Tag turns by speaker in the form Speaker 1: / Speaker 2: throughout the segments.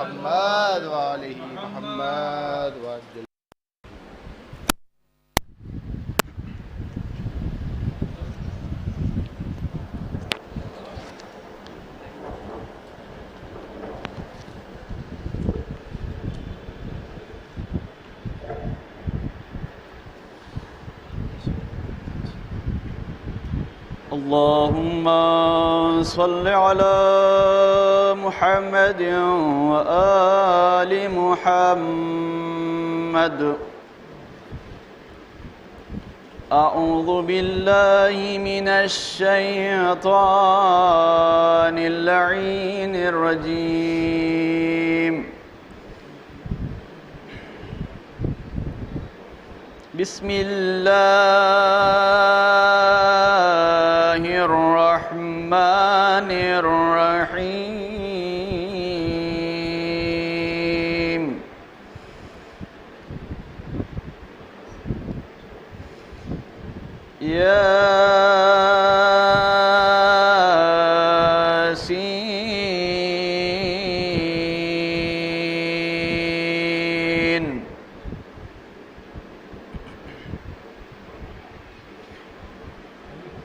Speaker 1: محمد وآله محمد وعجل.
Speaker 2: اللهم صل على محمد وآل محمد. أعوذ بالله من الشيطان اللعين الرجيم. بسم الله الرحمن الرحيم. ياسين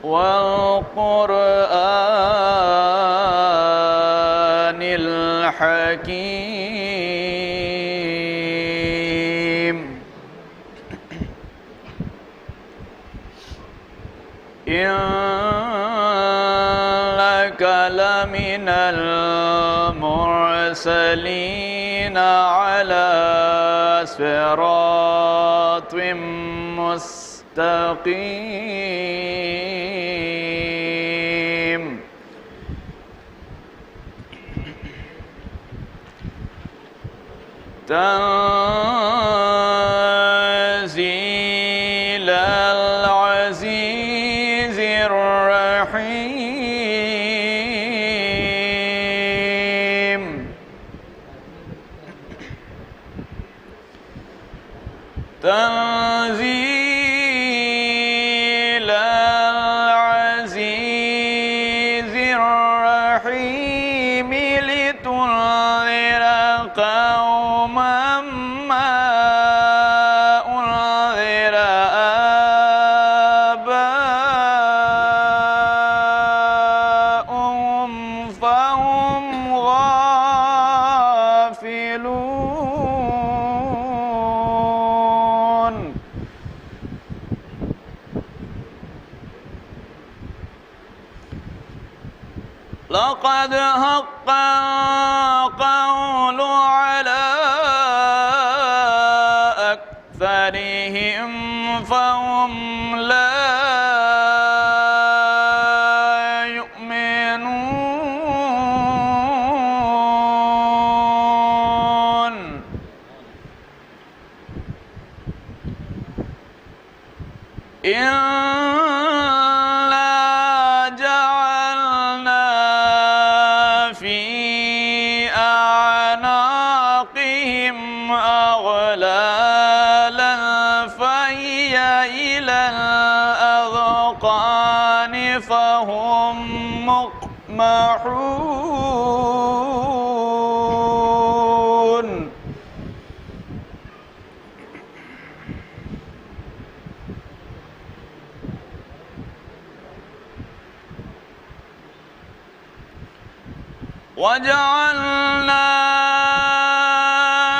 Speaker 2: والقرآن الحكيم. إنك لمن المرسلين على صراط مستقيم. تنزيل العزيز الرحيم. تنزيل العزيز الرحيم لتنذر قوما ما أنذر آباؤهم فهم غافلون. لقد حق القول على أكثرهم فهم لا يؤمنون. إنا جعلنا في أعناقهم أغلالا فهي إلى الأذقان فهم مقمحون. وجعلنا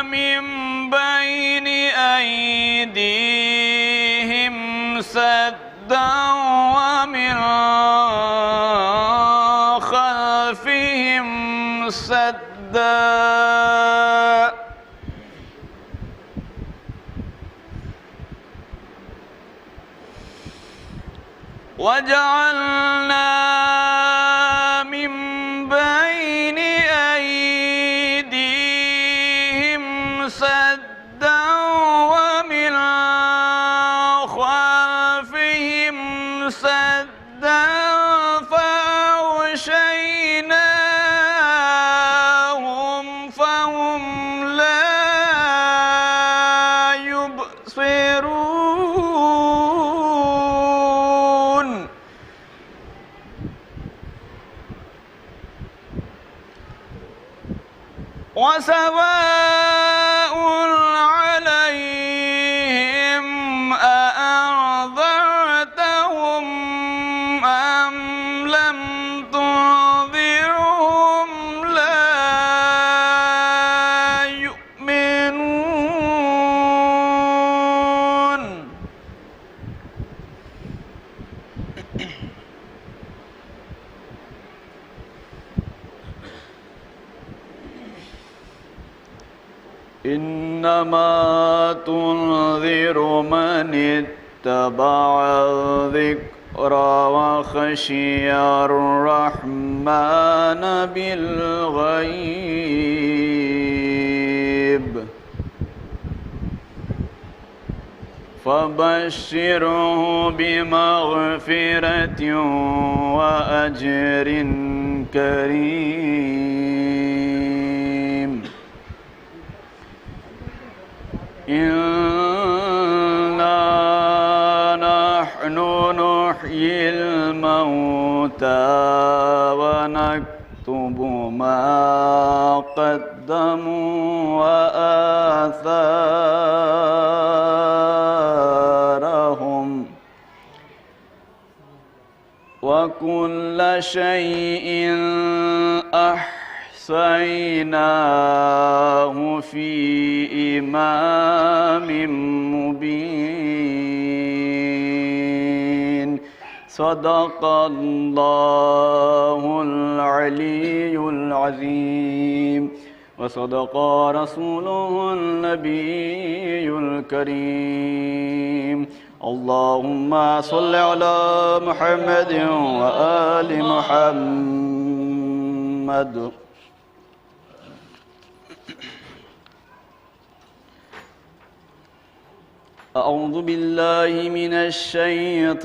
Speaker 2: من بين أيديهم سدا ومن خلفهم سدا وجعلنا من بين أيديهم سدا ومن خلفهم سدا فأغشيناهم فهم لا يبصرون. وسواء عليهم أأنذرتهم أم لم تنذرهم لا يؤمنون. إنما تنذر من اتبع الذكر وخشي الرحمن بالغيب فبشره بمغفرة وأجر كريم. إنا نحن نحيي الموتى ونكتب ما قدموا وآثارهم وكل شيء أحصيناه في إمام مبين. صدق الله العلي العظيم وصدق رسوله النبي الكريم. اللهم صل على محمد وآل محمد. أعوذ بالله من الشيطان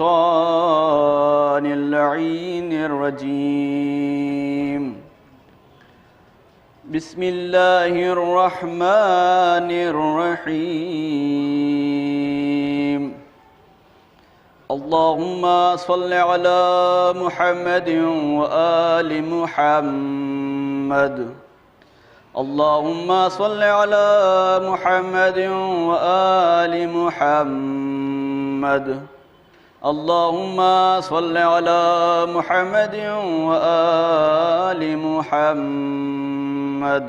Speaker 2: اللعين الرجيم. بسم الله الرحمن الرحيم. اللهم صل على محمد وآل محمد. اللهم صل على محمد وآل محمد. اللهم صل على محمد وآل محمد.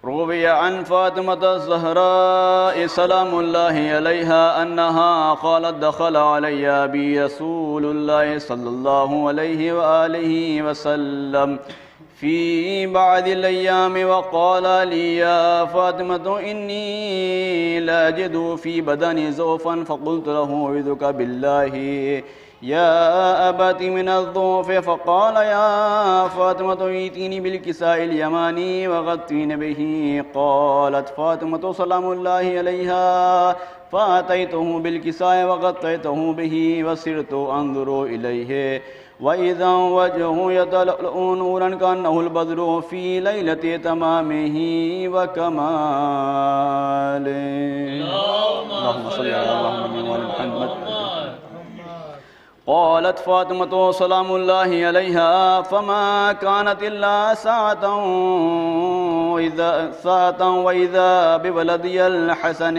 Speaker 2: روي عن فاطمة الزهراء سلام الله عليها أنها قالت دخل علي أبي رسول الله صلى الله عليه وآله وسلم في بعض الأيام وقال لي يا فاطمة إني لا أجد في بدني زوفا فقلت له أعوذك بالله يا أبت من الضعف فقال يا فاطمة ائتيني بالكساء اليماني وغطين به. قالت فاطمة سلام الله عليها فأتيته بالكساء وغطيته به وصرت أنظر إليه وإذا وجهه يتلألأ نورا كأنه البدر في ليلة تمامه وكماله. اللهم صل على محمد. قالت فاطمة سلام الله عليها فما كانت إلا ساعة وإذا بولدي الحسن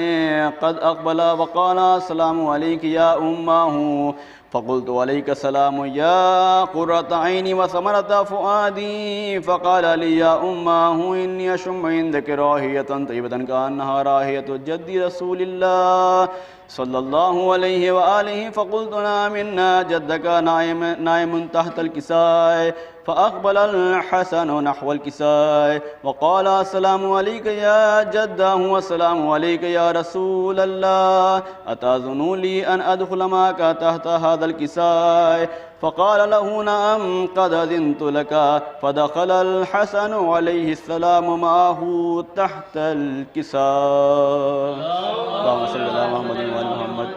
Speaker 2: قد أقبل وقال السلام عليك يا أمه. فقلت عليك السلام يا قرة عيني وثمرة فؤادي. فقال لي يا أمه إني أشم عندك راهية طيبة كأنها راهية جد رسول الله صلى الله عليه وآله. فقلت نعم إن جدك نائم تحت الكساء. فأقبل الحسن نحو الكساء وقال السلام عليك يا جده والسلام عليك يا رسول الله أتأذن لي أن أدخل معك تحت هذا الكساء؟ فقال له نعم قد أذنت لك. فدخل الحسن عليه السلام معه تحت الكساء. اللهم صل على محمد وآل محمد.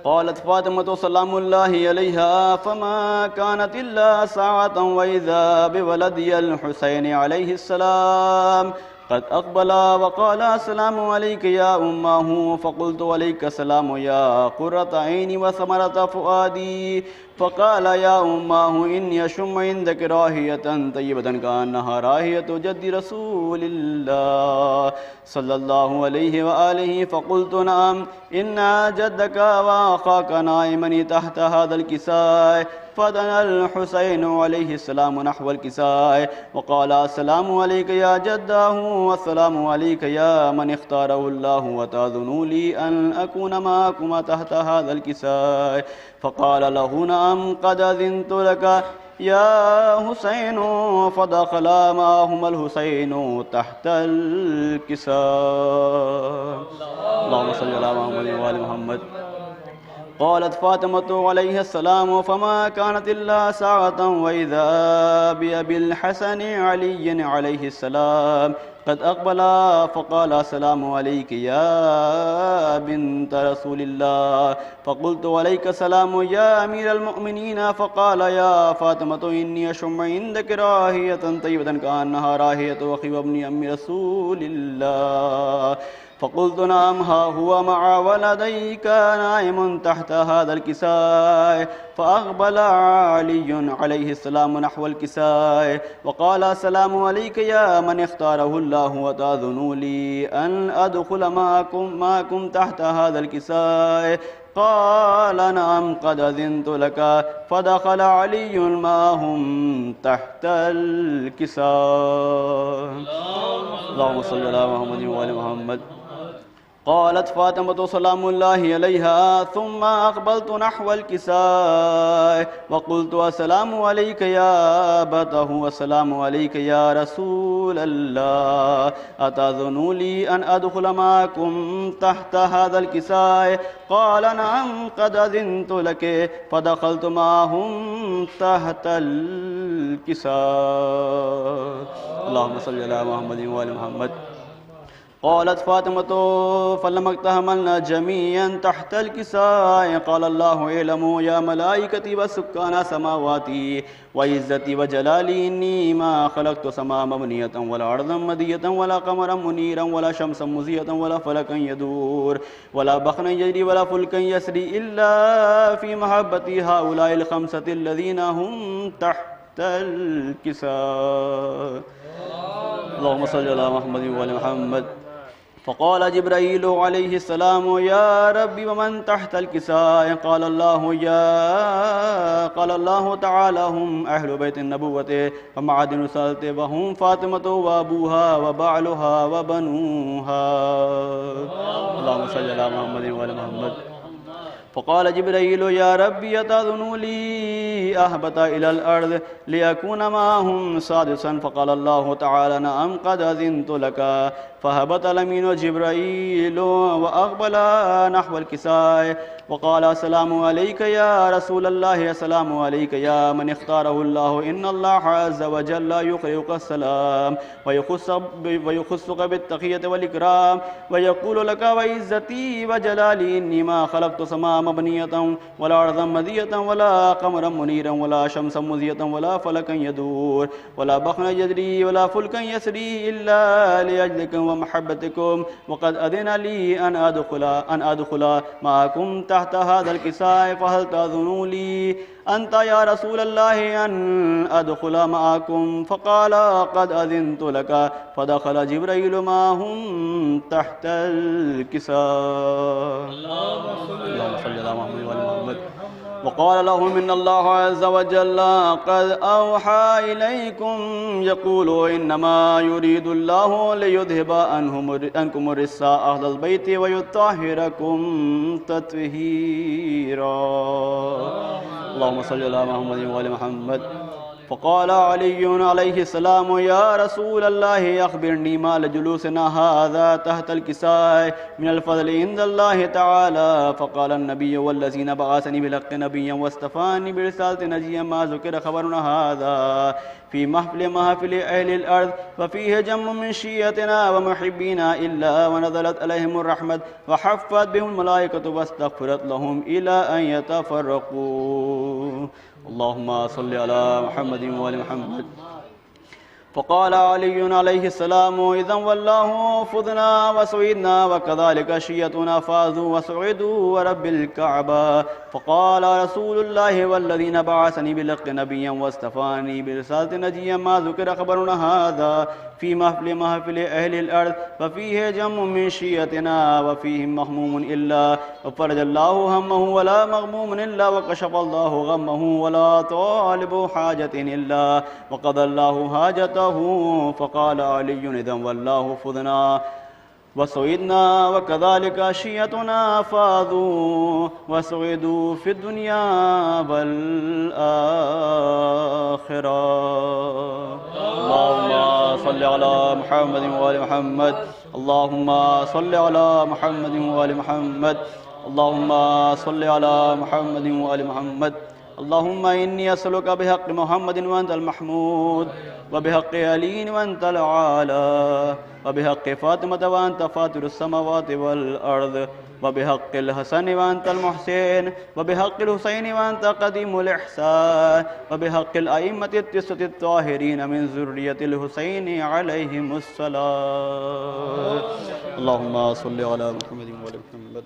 Speaker 2: قالت فاطمة سلام الله عليها فما كانت إلا ساعة وإذا بولدي الحسين عليه السلام قد أقبل وقال السلام عليك يا أمه. فقلت عليك السلام يا قرة عيني وثمرة فؤادي. فقال يا أماه إني أشم عندك راهية طيبة كأنها راهية جد رسول الله صلى الله عليه وآله. فقلت نعم إن جدك وأخاك نائمان تحت هذا الكساء. فدنا الحسين عليه السلام نحو الكساء وقال السلام عليك يا جداه والسلام عليك يا من اختاره الله وتأذن لي أن أكون معكما تحت هذا الكساء. فقال له نعم قد أذنت لك يا حسين. فدخل معهما الحسين تحت الكساء. اللهم صل على محمد وآل محمد. قالت فاطمة عليه السلام فما كانت إلا ساعة وإذا بأبي الحسن علي عليه السلام قد أقبل فقال السلام عليك يا بنت رسول الله. فقلت عليك السلام يا أمير المؤمنين. فقال يا فاطمة إني أشم عندك راهية طيبة كأنها راهية أخي وابن أم رسول الله. فقلت نعم ها هو مع ولديك نائم تحت هذا الكساء. فأقبل علي عليه السلام نحو الكساء وقال السلام عليك يا من اختاره الله وتأذن لي أن أدخل معكم تحت هذا الكساء. قال نعم قد أذنت لك. فدخل علي معهم تحت الكساء. اللهم صل على محمد وآل محمد. قالت فاطمة سلام الله عليها ثم أقبلت نحو الكساء وقلت السلام عليك يا أبته والسلام عليك يا رسول الله أتأذن لي أن أدخل معكم تحت هذا الكساء. قال نعم قد أذنت لك. فدخلت معهم تحت الكساء. اللهم صل على محمد وآل محمد. قالت فاطمة فلما اقتحملنا جميعا تحت الكساء قال الله اعلموا يا ملائكتي وسكان سماواتي وعزتي وجلالي إني ما خلقت سماء مبنية ولا أرضا مدية ولا قمرا منيرا ولا شمسا مزية ولا فلكا يدور ولا بحرا يجري ولا فلكا يسري إلا في محبة هؤلاء الخمسة الذين هم تحت الكساء. اللهم صل على محمد وآل محمد. فقال جبرائيل عليه السلام يا ربي ومن تحت الكساء؟ قال الله تعالى هم أهل بيت النبوة ومعادن رسالته وهم فاطمة وأبوها وبعلها وبنوها. اللهم صل على محمد وآل محمد. فقال جبرائيل يا ربي أتأذن لي أهبط إلى الأرض ليكون معهم سادسا؟ فقال الله تعالى نعم قد أذنت لك. فهبط الأمين جبرائيل وأقبل نحو الكساء وقال السلام عليك يا رسول الله السلام عليك يا من اختاره الله إن الله عز وجل يقرئك السلام ويخصك بالتقية والإكرام ويقول لك وعزتي وجلالي إني ما خلقت سماء مبنية ولا أرضا مدية ولا قمرا منيرا ولا شمسا مزية ولا فلكا يدور ولا بحرا يجري ولا فلكا يسري إلا لأجلكم ومحبتكم وقد أذن لي أن أدخل معكم تحت هذا الكساء. فهل تأذن لي أنت يا رسول الله أن أدخل معكم؟ فقال قد أذنت لك. فدخل جبرائيل معهم تحت الكساء. اللهم صل على محمد وآل محمد. وقال لهم إن الله عز وجل قد أوحى إليكم يقول إنما يريد الله ليذهب عنكم الرجس أهل البيت ويطهركم تطهيرا. اللهم صل على محمد وآل محمد. فقال علي عليه السلام يا رسول الله أخبرني ما لجلوسنا هذا تحت الكساء من الفضل عند الله تعالى. فقال النبي والذين بعثني بالحق نبيا واصطفاني برسالة نجيا ما ذكر خبرنا هذا في محفل أهل الأرض وفيه جم من شيعتنا ومحبينا إلا ونزلت عليهم الرحمة وحفت بهم الملائكة واستغفرت لهم إلى أن يتفرقوا. اللهم صل على محمد وآل محمد. فقال علي عليه السلام إذا والله فضنا وسعدنا وكذلك شيتنا فازوا وسعدوا ورب الكعبة. فقال رسول الله والذي بعثني بالحق نبيا واصطفاني برسالة نجيا ما ذكر خبرنا هذا في محفل أهل الأرض وفيه جم من شيتنا وفيهم مهموم إلا وفرج الله همه ولا مغموم إلا وكشف الله غمه ولا طالب حاجة إلا وقضى الله حاجته. فقال علي إذا والله فضنا وسعدنا وكذلك شيتنا فاضوا وسعدوا في الدنيا والآخرة. اللهم صل على محمد وآل محمد. اللهم صل على محمد وآل محمد. اللهم صل على محمد وآل محمد. اللهم إني أسألك بحق محمد وأنت المحمود وبحق علي وأنت العالى وبحق فاطمة وأنت فاطر السماوات والأرض وبحق الحسن وأنت المحسن وبحق الحسين وأنت قديم الإحسان وبحق الأئمة التسعة الطاهرين من ذرية الحسين عليهم الصلاة. اللهم صل على محمد وآل محمد.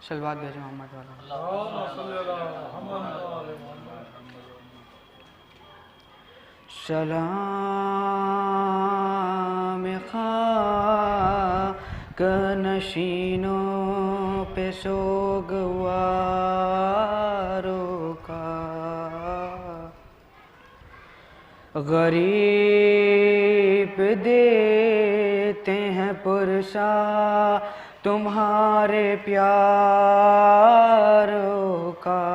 Speaker 3: شلوات بھیجو محمد والا. سلام خاک نشینوں پہ سوگواروں کا، غریب دیتے ہیں پرسا تمہارے پیاروں کا.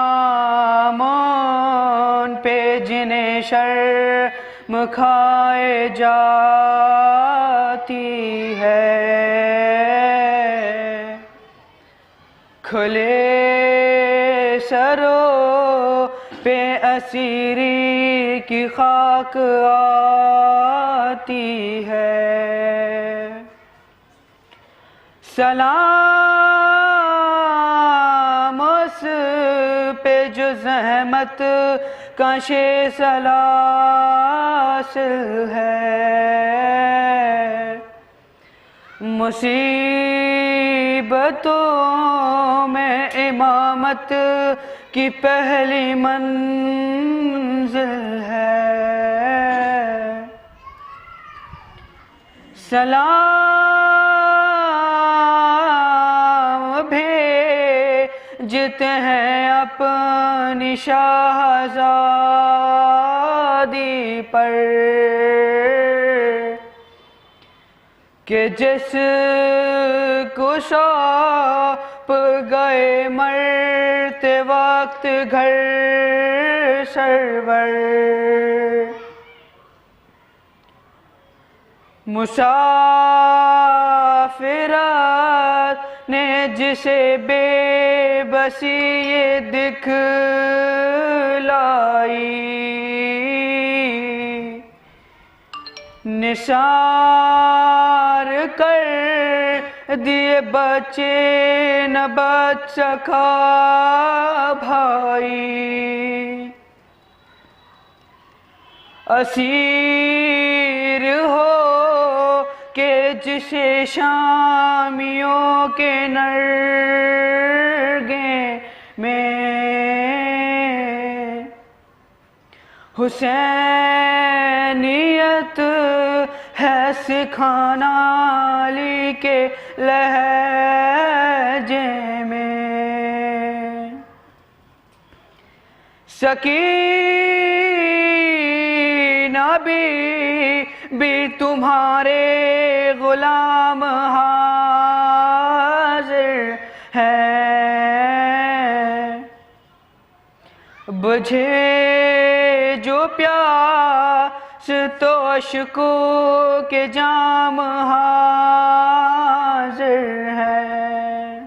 Speaker 3: سلام ان پہ جنہیں شرم کھائے جاتی ہے، کھلے سروں پہ اسیری کی خاک آتی ہے. سلام اس پہ جو زحمت کش سلاسل ہے، مصیبتوں میں امامت کی پہلی منزل ہے. سلام بھیجتے ہیں اپنی شہزادی پر کہ جس کو سونپ گئے مرتے وقت گھر سرور. مسافرات نے جسے بے بسی یہ دکھلائی، نثار کر دیے بچے نہ بچ سکا بھائی. اسیر ہو کہ جسے شامیوں کے نرگے میں حسینیت ہے سکھانا علی کے لہجے میں. سکینہ بھی تمہارے غلام حاضر ہے، بجھے جو پیاس تو اشکوں کے جام حاضر ہے،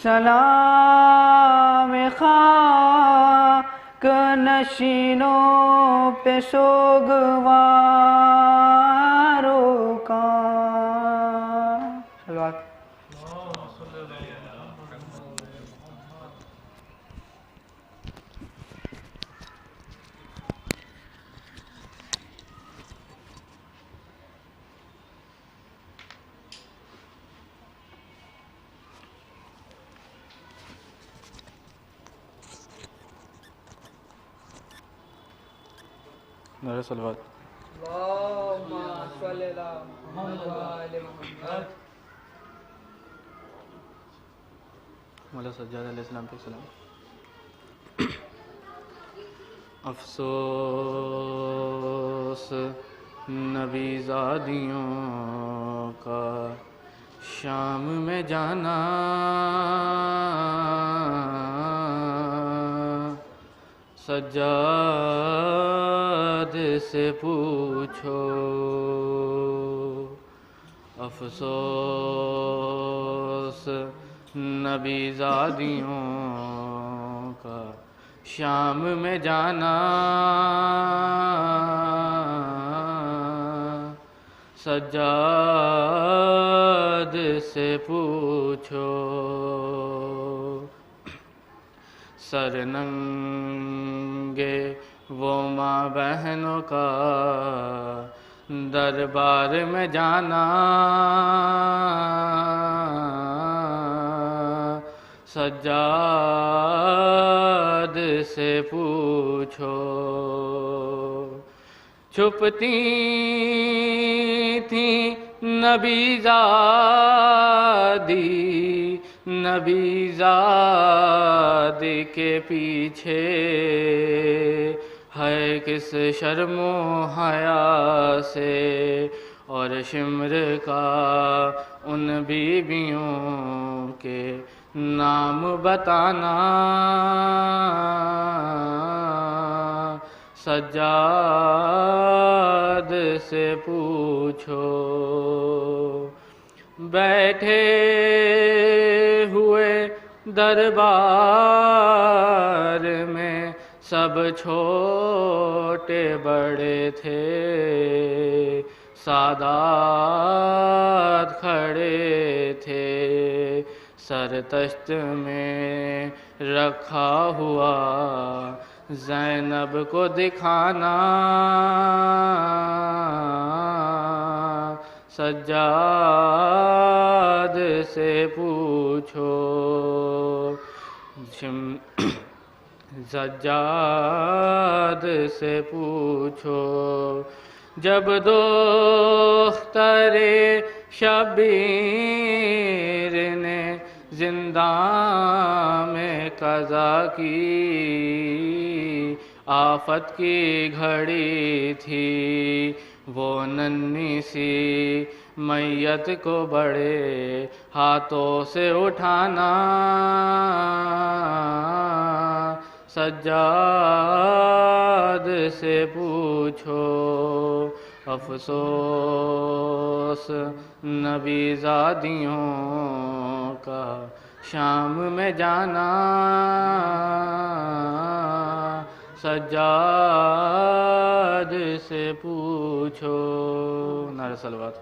Speaker 3: سلام خاک نشینوں پہ سوگواروں کا۔ صلوات۔
Speaker 2: نعرہ صلوات۔
Speaker 3: اللہم صلی علی محمد و آل محمد۔
Speaker 2: مولا سجاد علیہ السلام پہ سلام۔ افسوس نبی زادیوں کا شام میں جانا، سجاد سے پوچھو، افسوس نبی زادیوں کا شام میں جانا، سجاد سے پوچھو، سر ننگے وہ ماں بہنوں کا دربار میں جانا، سجاد سے پوچھو، چھپتی تھی نبی زادی، نبی زادی کے پیچھے ہے کس شرم و حیا سے، اور شمر کا ان بیویوں کے نام بتانا، سجاد سے پوچھو، بیٹھے ہوئے دربار میں سب چھوٹے بڑے تھے، سادات کھڑے تھے، سر تشت میں رکھا ہوا زینب کو دکھانا، سجاد سے پوچھو، سجاد سے پوچھو، جب دختر شبیر نے زندان میں قضا کی، آفت کی گھڑی تھی، وہ ننھی سی میت کو بڑے ہاتھوں سے اٹھانا، سجاد سے پوچھو، افسوس نبی زادیوں کا شام میں جانا، سجاد سے پوچھو۔ نعرہ صلوات۔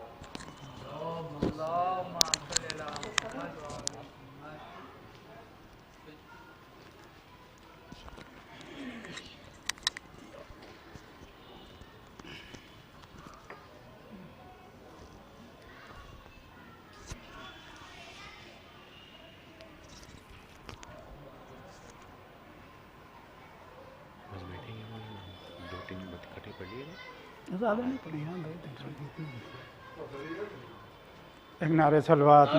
Speaker 4: زیادہ نہیں پڑھی، ہاں ایک نعرہ صلوات۔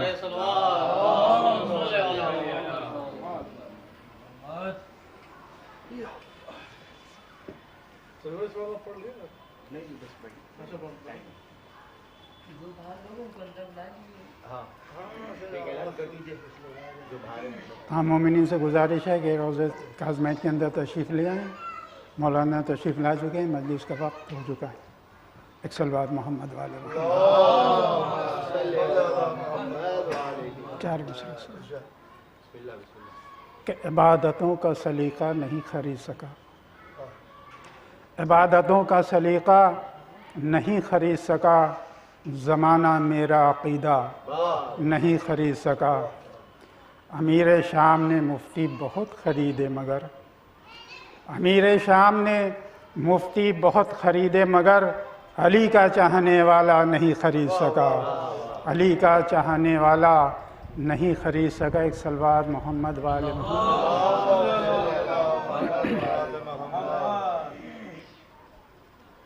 Speaker 4: ہاں مومنین سے گزارش ہے کہ روزہ کاظمائٹ کے اندر تشریف لے آئیں۔ مولانا تشریف لا چکے ہیں، مجلس کا وقت ہو چکا ہے. ایک صلوات محمد والے چار مصرے کہ عبادتوں کا سلیقہ نہیں خرید سکا، عبادتوں کا سلیقہ نہیں خرید سکا، زمانہ میرا عقیدہ نہیں خرید سکا. امیر شام نے مفتی بہت خریدے مگر، امیر شام نے مفتی بہت خریدے مگر علی کا چاہنے والا نہیں خرید سکا، علی کا چاہنے والا نہیں خرید سکا. ایک صلوات محمد والے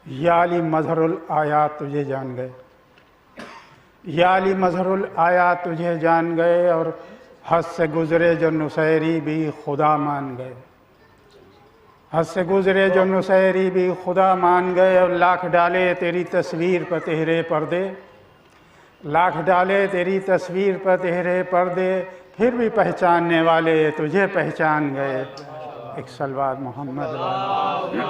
Speaker 4: یا علی مظہر الآیات تجھے جان گئے، یا علی مظہر الآیات تجھے جان گئے، اور حد سے گزرے جو نصیری بھی خدا مان گئے، حد سے گزرے جو نصیری بھی خدا مان گئے. اور لاکھ ڈالے تیری تصویر پر تہرے پردے، لاکھ ڈالے تیری تصویر پر تہرے پردے، پھر بھی پہچاننے والے تجھے پہچان گئے. ایک صلوات محمد والے.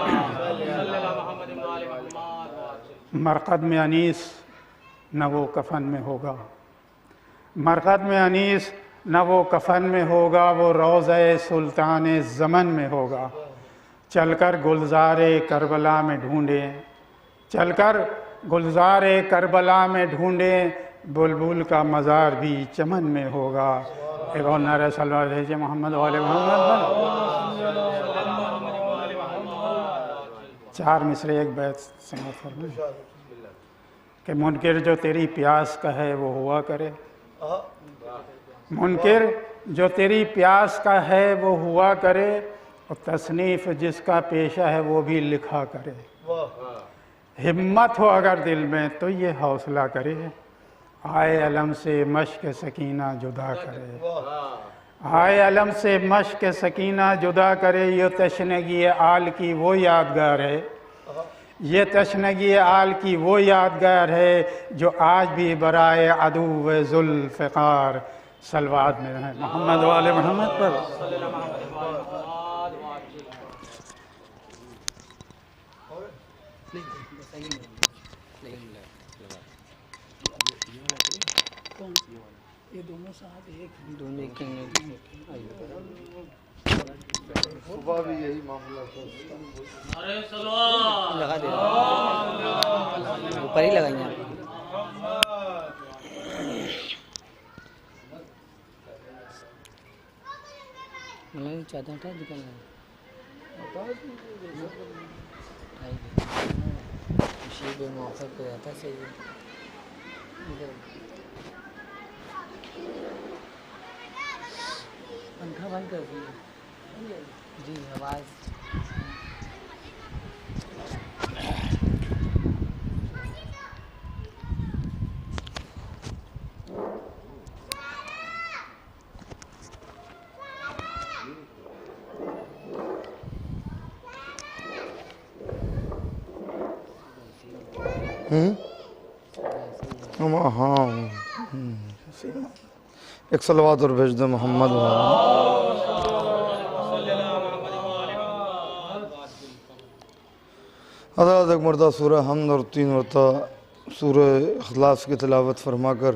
Speaker 4: مرقد میں انیس نہ وہ کفن میں ہوگا، مرقد میں انیس نہ وہ کفن میں ہوگا، وہ روضہ سلطان زمن میں ہوگا. چل کر گلزار کربلا میں ڈھونڈیں، چل کر گلزار کربلا میں ڈھونڈیں، بلبل کا مزار بھی چمن میں ہوگا. ایک اور نعرہ صلوات بھیجے محمد والے محمد. چار مصرے ایک بیت سماعت فرمائیں کہ منکر جو تیری پیاس کا ہے وہ ہوا کرے، منکر جو تیری پیاس کا ہے وہ ہوا کرے، اور تصنیف جس کا پیشہ ہے وہ بھی لکھا کرے. ہمت ہو اگر دل میں تو یہ حوصلہ کرے، آئے علم سے مشق سکینہ جدا کرے، آئے علم سے مشق سکینہ جدا کرے. یہ تشنگی آل کی وہ یادگار ہے، یہ تشنگی آل کی وہ یادگار ہے جو آج بھی برائے عدو ذوالفقار صلوات میں ہے محمد والے محمد پر. یہ دونوں ساتھ ایک
Speaker 1: صبح بھی یہی معاملہ
Speaker 3: لگا دے اوپر ہی لگائیں گے. چادر ہٹا نکلنا خوشی بے موقع پہ آتا صحیح. پنکھا بند کر دیجیے جی آواز.
Speaker 1: ہاں ایک صلوات اور بھیج دے محمد حضرات. ایک مرتبہ سورہ حمد اور 3 مرتبہ سورہ اخلاص کی تلاوت فرما کر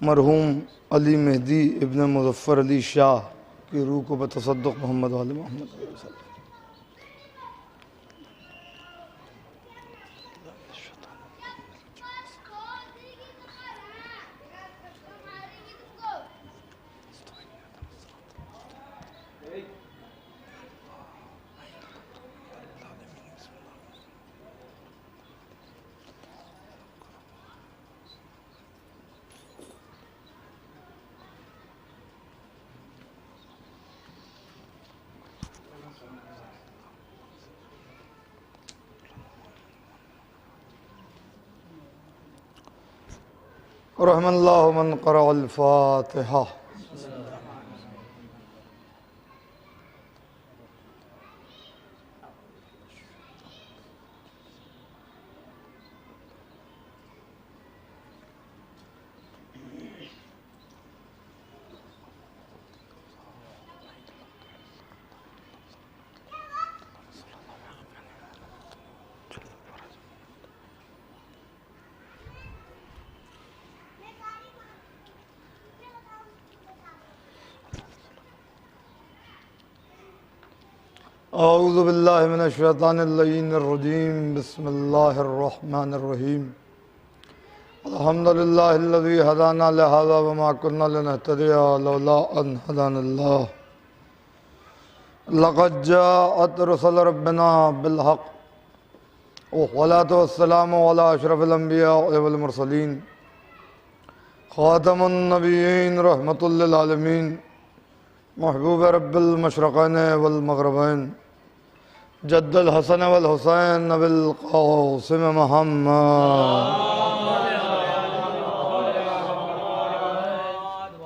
Speaker 1: مرحوم علی مہدی ابن مظفر علی شاہ کی روح کو بتصدق محمد والے محمد. رحم اللہ من قرأ الفاتحہ. اعوذ باللہ من الشیطان اللعین الرجیم بسم اللہ الرحمن الرحیم الحمدللہ الذی ہدانا لہذا وما كنا لنہتدی لولا ان ہدانا اللہ لقد جاءت رسل ربنا بالحق والصلاة والسلام على اشرف الانبیاء والمرسلین خاتم النبیین رحمت للعالمین محبوب رب المشرقین والمغربین جد الحسن والحسین بالقاسم محمد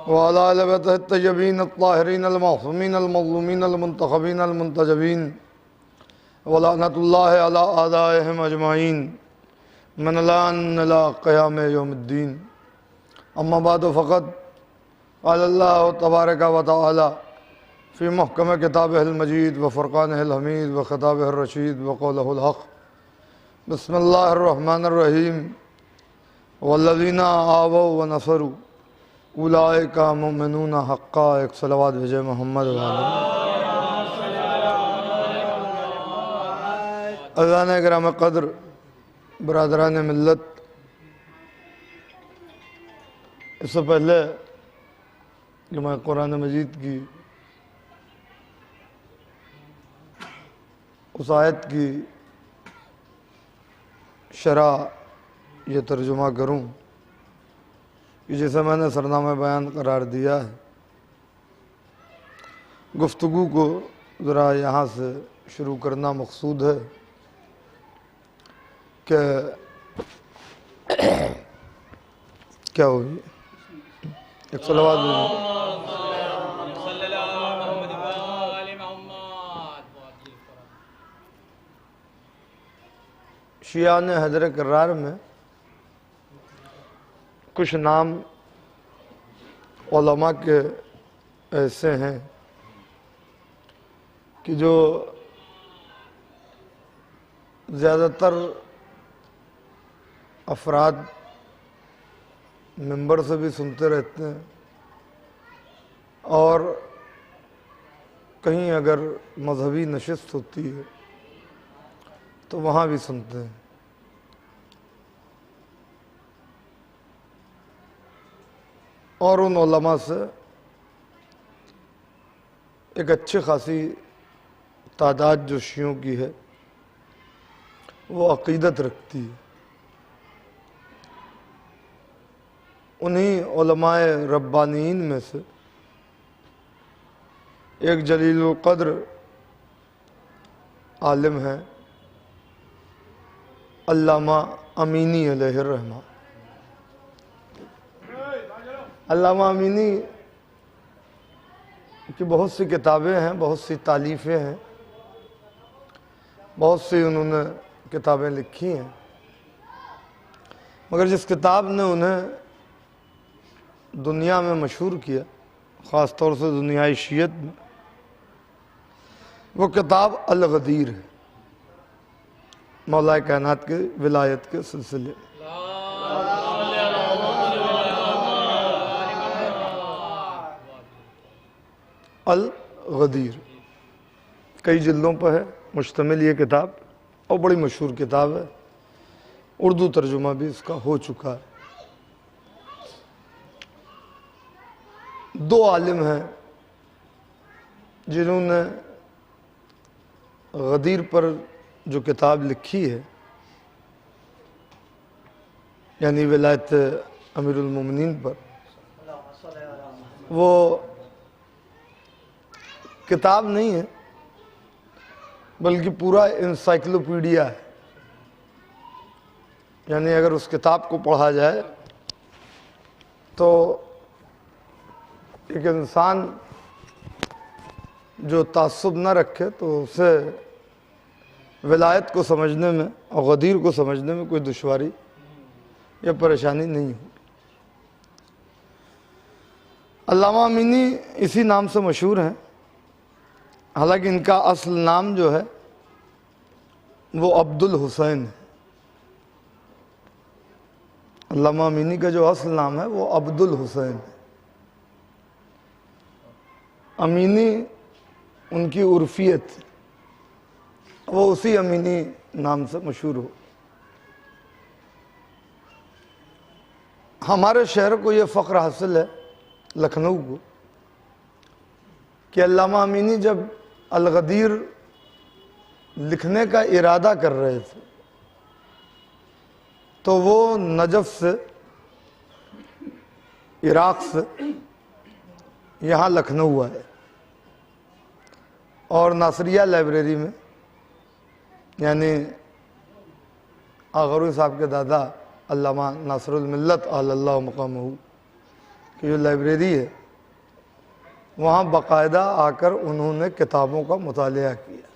Speaker 1: وعلى آل بیتہ الطیبین الطاہرین المعصومین المظلومین المنتخبین المنتجبین ولعنۃ اللہ علی اعدائہم اجمعین من الآن الى قیام یوم الدین اما بعد فقط قال اللہ تبارک و تعالی فی محکم کتابہ المجید وفرقانہ الحمید وخطابہ الرشید وقولہ الحق بسم اللہ الرحمن الرحیم والذین آووا ونصروا اولئک مؤمنون حقا. ایک صلوات بھیجے محمد وآلہ. عزیزان کرام قدر، برادران ملت، اس سے پہلے کہ میں قرآن مجید کی اس آیت کی شرح یہ ترجمہ کروں کہ جسے میں نے سرنامہ بیان قرار دیا ہے، گفتگو کو ذرا یہاں سے شروع کرنا مقصود ہے کہ کیا ہوئی ایک صلوات شیعان حیدر کرار میں کچھ نام علماء کے ایسے ہیں کہ جو زیادہ تر افراد ممبر سے بھی سنتے رہتے ہیں اور کہیں اگر مذہبی نشست ہوتی ہے تو وہاں بھی سنتے ہیں. اور ان علماء سے ایک اچھی خاصی تعداد جو شیعوں کی ہے وہ عقیدت رکھتی ہے. انہی علماء ربانیین میں سے ایک جلیل القدر عالم ہیں علامہ امینی علیہ الرحمہ. علامہ امینی کی بہت سی کتابیں ہیں، بہت سی تالیفیں ہیں، بہت سی انہوں نے کتابیں لکھی ہیں، مگر جس کتاب نے انہیں دنیا میں مشہور کیا، خاص طور سے دنیای شیعت میں، وہ کتاب الغدیر ہے، مولا کائنات کے ولایت کے سلسلے. الغدیر کئی جلدوں پر ہے مشتمل یہ کتاب اور بڑی مشہور کتاب ہے. اردو ترجمہ بھی اس کا ہو چکا ہے. دو عالم ہیں جنہوں نے غدیر پر جو کتاب لکھی ہے، یعنی ولایت امیر المومنین پر، وہ کتاب نہیں ہے بلکہ پورا انسائکلوپیڈیا ہے. یعنی اگر اس کتاب کو پڑھا جائے تو ایک انسان جو تعصب نہ رکھے تو اسے ولایت کو سمجھنے میں اور غدیر کو سمجھنے میں کوئی دشواری یا پریشانی نہیں ہوگی. علامہ امینی اسی نام سے مشہور ہیں، حالانکہ ان کا اصل نام جو ہے وہ عبد الحسین ہے. علامہ امینی کا جو اصل نام ہے وہ عبد الحسین ہے. امینی ان کی عرفیت. وہ اسی امینی نام سے مشہور ہو۔ ہمارے شہر کو یہ فخر حاصل ہے، لکھنؤ کو، کہ علامہ امینی جب الغدیر لکھنے کا ارادہ کر رہے تھے تو وہ نجف سے، عراق سے یہاں لکھنؤ آئے اور ناصریہ لائبریری میں، یعنی آغروی صاحب کے دادا علامہ ناصر الملت علی اللہ مقامہ کی جو لائبریری ہے، وہاں باقاعدہ آ کر انہوں نے کتابوں کا مطالعہ کیا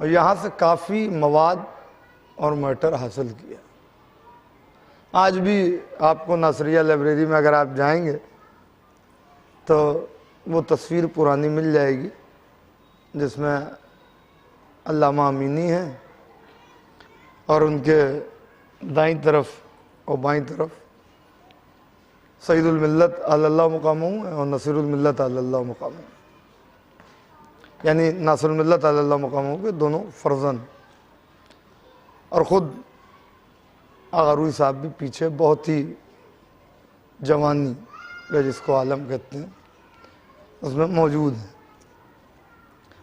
Speaker 1: اور یہاں سے کافی مواد اور میٹر حاصل کیا۔ آج بھی آپ کو ناصریہ لائبریری میں اگر آپ جائیں گے تو وہ تصویر پرانی مل جائے گی جس میں علامہ امینی ہیں اور ان کے دائیں طرف اور بائیں طرف سید الملت علی اللہ مقامہ اور نصیر الملت علی اللہ مقامہ، یعنی ناصر الملت علی اللہ مقامہ کے دونوں فرزند، اور خود آغروی صاحب بھی پیچھے بہت ہی جوانی یا جس کو عالم کہتے ہیں اس میں موجود ہیں۔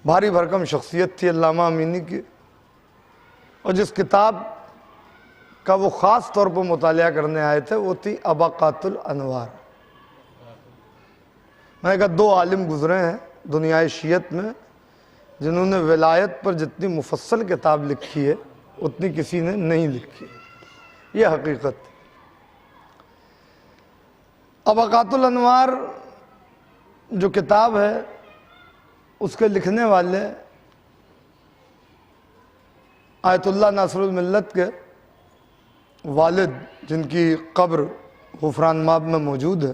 Speaker 1: بھاری بھرکم شخصیت تھی علامہ امینی کی، اور جس کتاب کا وہ خاص طور پر مطالعہ کرنے آئے تھے وہ تھی اباقات الانوار۔ میں نے کہا دو عالم گزرے ہیں دنیائے شیعت میں جنہوں نے ولایت پر جتنی مفصل کتاب لکھی ہے اتنی کسی نے نہیں لکھی، یہ حقیقت۔ اباقات الانوار جو کتاب ہے اس کے لکھنے والے آیت اللہ ناصر الملت کے والد، جن کی قبر غفران ماب میں موجود ہے،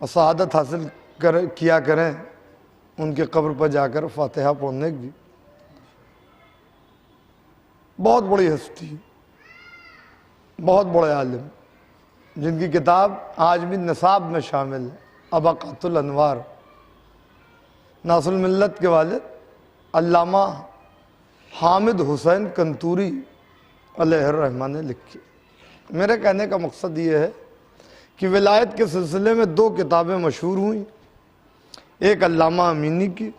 Speaker 1: اور سعادت حاصل کیا کریں ان کی قبر پر جا کر فاتحہ پڑھنے کی، بہت بڑی ہستی، بہت بڑے عالم، جن کی کتاب آج بھی نصاب میں شامل ہے، اباقات الانوار۔ ناصر الملت کے والد علامہ حامد حسین کنتوری علیہ الرحمہ نے لکھی۔ میرے کہنے کا مقصد یہ ہے کہ ولایت کے سلسلے میں دو کتابیں مشہور ہوئیں، ایک علامہ امینی کی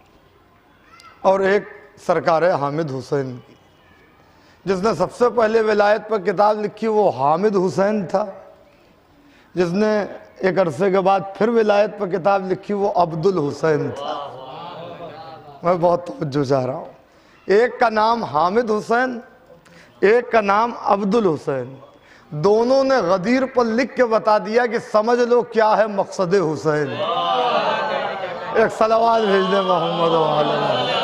Speaker 1: اور ایک سرکار حامد حسین کی۔ جس نے سب سے پہلے ولایت پر کتاب لکھی وہ حامد حسین تھا، جس نے ایک عرصے کے بعد پھر ولایت پر کتاب لکھی وہ عبد الحسین تھا۔ میں بہت توجہ چاہ رہا ہوں، ایک کا نام حامد حسین، ایک کا نام عبد الحسین، دونوں نے غدیر پر لکھ کے بتا دیا کہ سمجھ لو کیا ہے مقصد حسین۔ ایک صلوات بھیج دیں محمد و آل محمد۔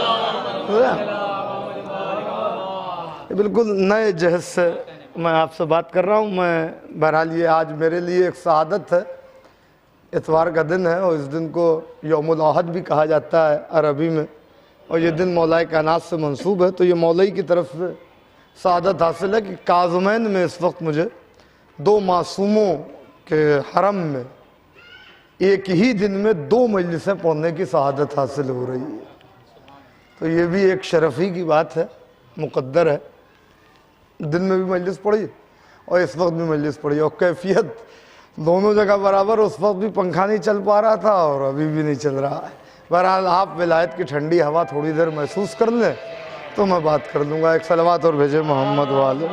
Speaker 1: بالکل نئے جہز سے میں آپ سے بات کر رہا ہوں۔ میں بہرحال یہ آج میرے لیے ایک سعادت ہے، اتوار کا دن ہے اور اس دن کو یوم الاحد بھی کہا جاتا ہے عربی میں، اور یہ دن مولا کائنات سے منسوب ہے، تو یہ مولا کی طرف سے سعادت حاصل ہے کہ کاظمین میں اس وقت مجھے دو معصوموں کے حرم میں ایک ہی دن میں دو مجلسیں پڑھنے کی سعادت حاصل ہو رہی ہے، تو یہ بھی ایک شرفی کی بات ہے، مقدر ہے۔ دن میں بھی مجلس پڑھی اور اس وقت بھی مجلس پڑھی، اور کیفیت دونوں جگہ برابر، اس وقت بھی پنکھا نہیں چل پا رہا تھا اور ابھی بھی نہیں چل رہا ہے۔ بہرحال آپ ولایت کی ٹھنڈی ہوا تھوڑی دیر محسوس کر لیں تو میں بات کر لوں گا۔ ایک صلوات اور بھیجے محمد والے،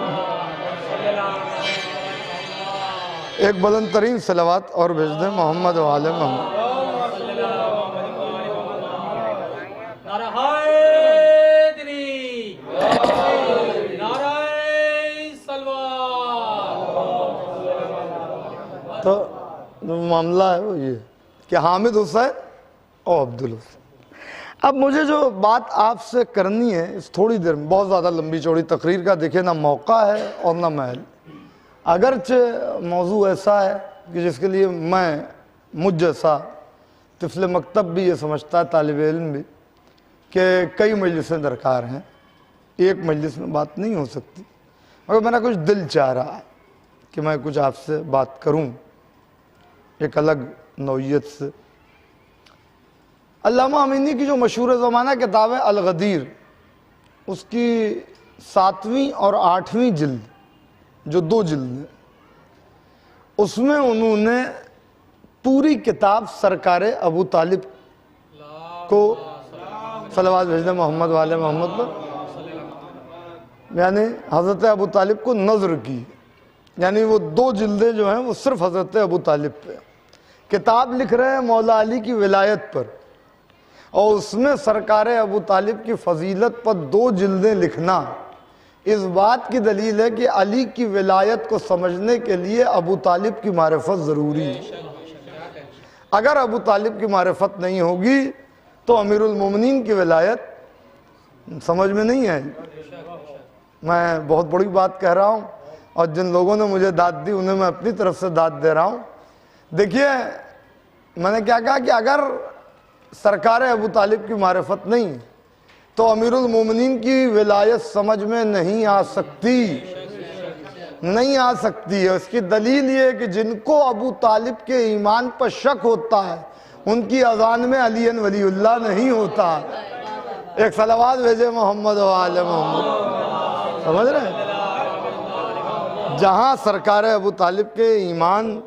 Speaker 1: ایک بلند ترین صلوات اور بھیج دیں محمد والے محمد۔ تو معاملہ ہے وہ یہ کہ حامد حسین اور عبد الحسین۔ اب مجھے جو بات آپ سے کرنی ہے اس تھوڑی دیر میں، بہت زیادہ لمبی چوڑی تقریر کا دیکھیں نہ موقع ہے اور نہ محل، اگرچہ موضوع ایسا ہے کہ جس کے لیے میں مجھ جیسا طفل مکتب بھی یہ سمجھتا ہے، طالب علم بھی، کہ کئی مجلسیں درکار ہیں، ایک مجلس میں بات نہیں ہو سکتی، مگر میرا کچھ دل چاہ رہا ہے کہ میں کچھ آپ سے بات کروں ایک الگ نوعیت سے۔ علامہ امینی کی جو مشہور زمانہ کتاب ہے الغدیر، اس کی 7ویں اور 8ویں جلد، جو 2 جلد ہیں، اس میں انہوں نے پوری کتاب سرکار ابو طالب کو صلوات بھیجنا محمد والے محمد پر، یعنی حضرت ابو طالب کو نظر کی، یعنی وہ 2 جلدیں جو ہیں وہ صرف حضرت ابو طالب پہ کتاب لکھ رہے ہیں مولا علی کی ولایت پر، اور اس میں سرکار ابو طالب کی فضیلت پر 2 جلدیں لکھنا اس بات کی دلیل ہے کہ علی کی ولایت کو سمجھنے کے لیے ابو طالب کی معرفت ضروری ہے۔ اگر ابو طالب کی معرفت نہیں ہوگی تو امیر المومنین کی ولایت سمجھ میں نہیں آئے۔ میں بہت بڑی بات کہہ رہا ہوں، اور جن لوگوں نے مجھے داد دی انہیں میں اپنی طرف سے داد دے رہا ہوں۔ دیکھیے میں نے کیا کہا کہ اگر سرکار ابو طالب کی معرفت نہیں تو امیر المومنین کی ولایت سمجھ میں نہیں آ سکتی ہے۔ اس کی دلیل یہ ہے کہ جن کو ابو طالب کے ایمان پر شک ہوتا ہے ان کی اذان میں علی ولی اللہ نہیں ہوتا۔ ایک صلوات بھیجے محمد و آل محمد، سمجھ رہے ہیں؟ جہاں سرکار ابو طالب کے ایمان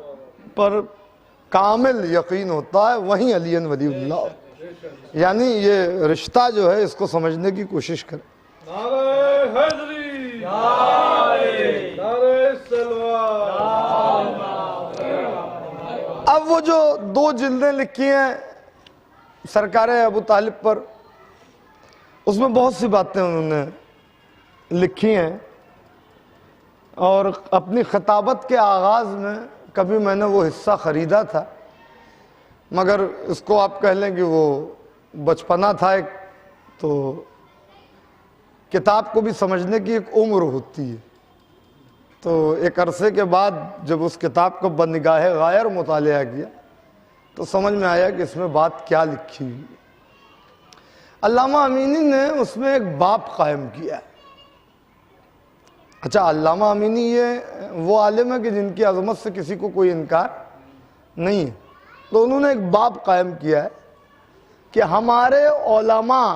Speaker 1: پر کامل یقین ہوتا ہے وہیں علی ولی اللہ، یعنی یہ رشتہ جو ہے اس کو سمجھنے کی کوشش کریں۔
Speaker 5: نعرہ حیدری، نعرہ سلوات۔
Speaker 1: اب وہ جو 2 جلدیں لکھی ہیں سرکار ابو طالب پر، اس میں بہت سی باتیں انہوں نے لکھی ہیں، اور اپنی خطابت کے آغاز میں کبھی میں نے وہ حصہ خریدا تھا، مگر اس کو آپ کہہ لیں کہ وہ بچپنا تھا ایک، تو کتاب کو بھی سمجھنے کی ایک عمر ہوتی ہے، تو ایک عرصے کے بعد جب اس کتاب کو بنگاہ غائر مطالعہ کیا تو سمجھ میں آیا کہ اس میں بات کیا لکھی ہوئی ہے۔ علامہ امینی نے اس میں ایک باب قائم کیا ہے۔ اچھا، علامہ امینی یہ وہ عالم ہے کہ جن کی عظمت سے کسی کو کوئی انکار نہیں ہے، تو انہوں نے ایک باب قائم کیا ہے کہ ہمارے علماء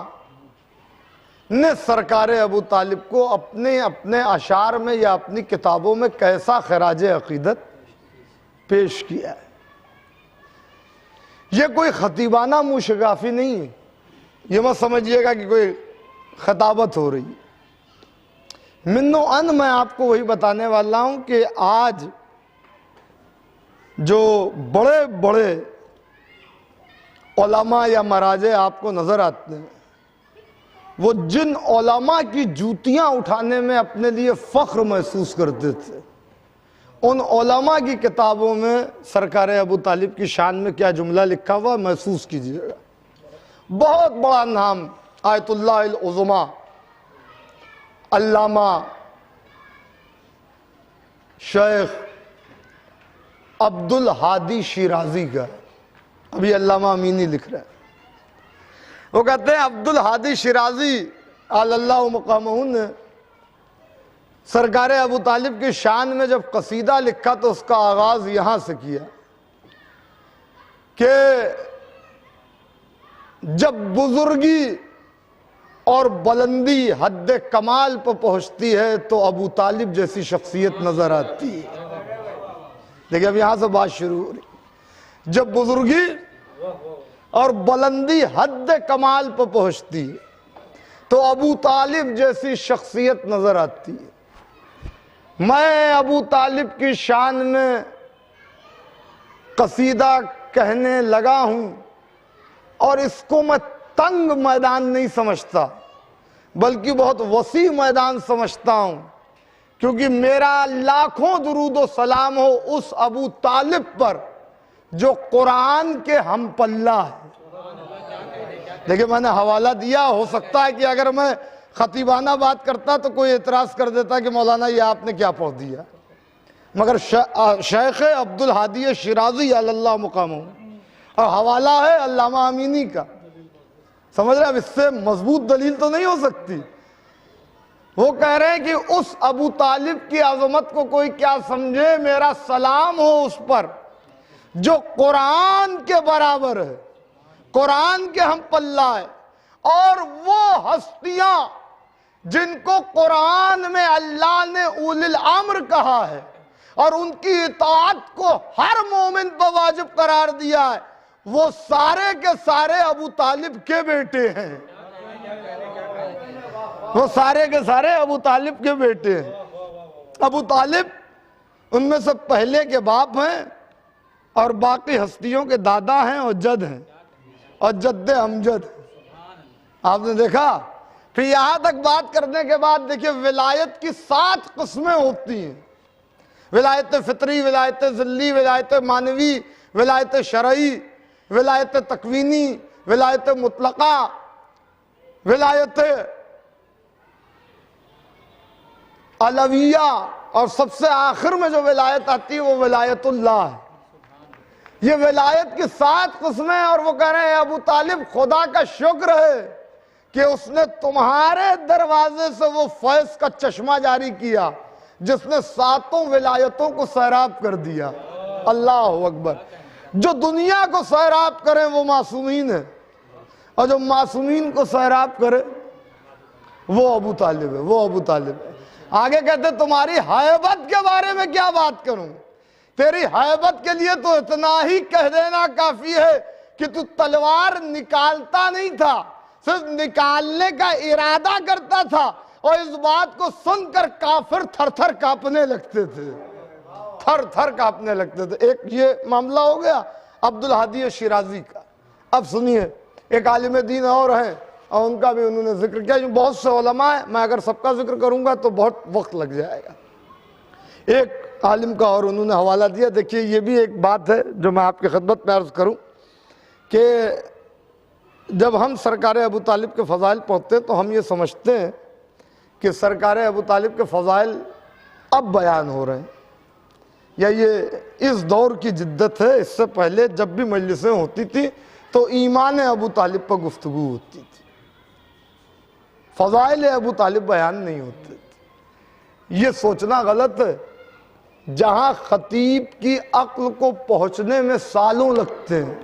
Speaker 1: نے سرکار ابو طالب کو اپنے اشعار میں یا اپنی کتابوں میں کیسا خراج عقیدت پیش کیا ہے۔ یہ کوئی خطیبانہ منہ شگافی نہیں ہے، یہ مت سمجھیے گا کہ کوئی خطابت ہو رہی ہے۔ منو ان میں آپ کو وہی بتانے والا ہوں کہ آج جو بڑے بڑے علماء یا مراجع آپ کو نظر آتے ہیں، وہ جن علماء کی جوتیاں اٹھانے میں اپنے لیے فخر محسوس کرتے تھے، ان علماء کی کتابوں میں سرکار ابو طالب کی شان میں کیا جملہ لکھا ہوا محسوس کیجئے گا۔ بہت بڑا نام آیت اللہ العظمہ علامہ شیخ عبدالہادی شیرازی کا، ابھی علامہ امینی لکھ رہے ہیں، وہ کہتے ہیں عبدالہادی شیرازی علی اللہ مقامہ نے سرکار ابو طالب کی شان میں جب قصیدہ لکھا تو اس کا آغاز یہاں سے کیا کہ جب بزرگی اور بلندی حد کمال پر پہنچتی ہے تو ابو طالب جیسی شخصیت نظر آتی ہے۔ دیکھیں اب یہاں سے بات شروع ہو رہی، جب بزرگی اور بلندی حد کمال پر پہنچتی ہے تو ابو طالب جیسی شخصیت نظر آتی ہے۔ میں ابو طالب کی شان میں قصیدہ کہنے لگا ہوں، اور اس کو میں تنگ میدان نہیں سمجھتا بلکہ بہت وسیع میدان سمجھتا ہوں، کیونکہ میرا لاکھوں درود و سلام ہو اس ابو طالب پر جو قرآن کے ہم پلہ ہے۔ دیکھیں میں نے حوالہ دیا، ہو سکتا ہے کہ اگر میں خطیبانہ بات کرتا تو کوئی اعتراض کر دیتا کہ مولانا یہ آپ نے کیا پڑھ دیا، مگر شیخ عبدالہادی شیرازی علی اللہ مقامہ، اور حوالہ ہے علامہ امینی کا، سمجھ رہے ہیں؟ اب اس سے مضبوط دلیل تو نہیں ہو سکتی۔ وہ کہہ رہے ہیں کہ اس ابو طالب کی عظمت کو کوئی کیا سمجھے، میرا سلام ہو اس پر جو قرآن کے برابر ہے، قرآن کے ہم پلہ ہے، اور وہ ہستیاں جن کو قرآن میں اللہ نے اولی الامر کہا ہے اور ان کی اطاعت کو ہر مومن پر واجب قرار دیا ہے، وہ سارے کے سارے ابو طالب کے بیٹے ہیں، وہ سارے کے سارے ابو طالب کے بیٹے ہیں۔ ابو طالب ان میں سے پہلے کے باپ ہیں اور باقی ہستیوں کے دادا ہیں اور جد ہیں اور جد امجد۔ آپ نے دیکھا؟ پھر یہاں تک بات کرنے کے بعد دیکھیں ولایت کی 7 قسمیں ہوتی ہیں، ولایت فطری، ولایت ذلی، ولایت معنوی، ولایت شرعی، ولایت تکوینی، ولایت مطلقہ، ولایت علویہ، اور سب سے آخر میں جو ولایت آتی ہے وہ ولایت اللہ ہے۔ یہ ولایت کی 7 قسمیں، اور وہ کہہ رہے ہیں ابو طالب خدا کا شکر ہے کہ اس نے تمہارے دروازے سے وہ فیض کا چشمہ جاری کیا جس نے 7 ولایتوں کو سیراب کر دیا۔ اللہ اکبر۔ جو دنیا کو سیراب کریں وہ معصومین ہیں، اور جو معصومین کو سیراب کرے وہ ابو طالب ہے، وہ ابو طالب ہے۔ آگے کہتے تمہاری ہیبت کے بارے میں کیا بات کروں، تیری ہیبت کے لیے تو اتنا ہی کہہ دینا کافی ہے کہ تو تلوار نکالتا نہیں تھا، صرف نکالنے کا ارادہ کرتا تھا، اور اس بات کو سن کر کافر تھر تھر کانپنے لگتے تھے، تھر تھر کانپنے لگتے تھے۔ ایک یہ معاملہ ہو گیا عبدالہادی شیرازی کا۔ اب سنیے، ایک عالم دین اور ہیں اور ان کا بھی انہوں نے ذکر کیا، جو بہت سے علماء ہیں، میں اگر سب کا ذکر کروں گا تو بہت وقت لگ جائے گا۔ ایک عالم کا اور انہوں نے حوالہ دیا، دیکھیے یہ بھی ایک بات ہے جو میں آپ کی خدمت میں عرض کروں کہ جب ہم سرکار ابو طالب کے فضائل پڑھتے ہیں تو ہم یہ سمجھتے ہیں کہ سرکار ابو طالب کے فضائل اب بیان ہو رہے ہیں، یا یہ اس دور کی جدت ہے۔ اس سے پہلے جب بھی مجلسیں ہوتی تھی تو ایمان ابو طالب پر گفتگو ہوتی تھی، فضائل ابو طالب بیان نہیں ہوتے تھے۔ یہ سوچنا غلط ہے، جہاں خطیب کی عقل کو پہنچنے میں سالوں لگتے ہیں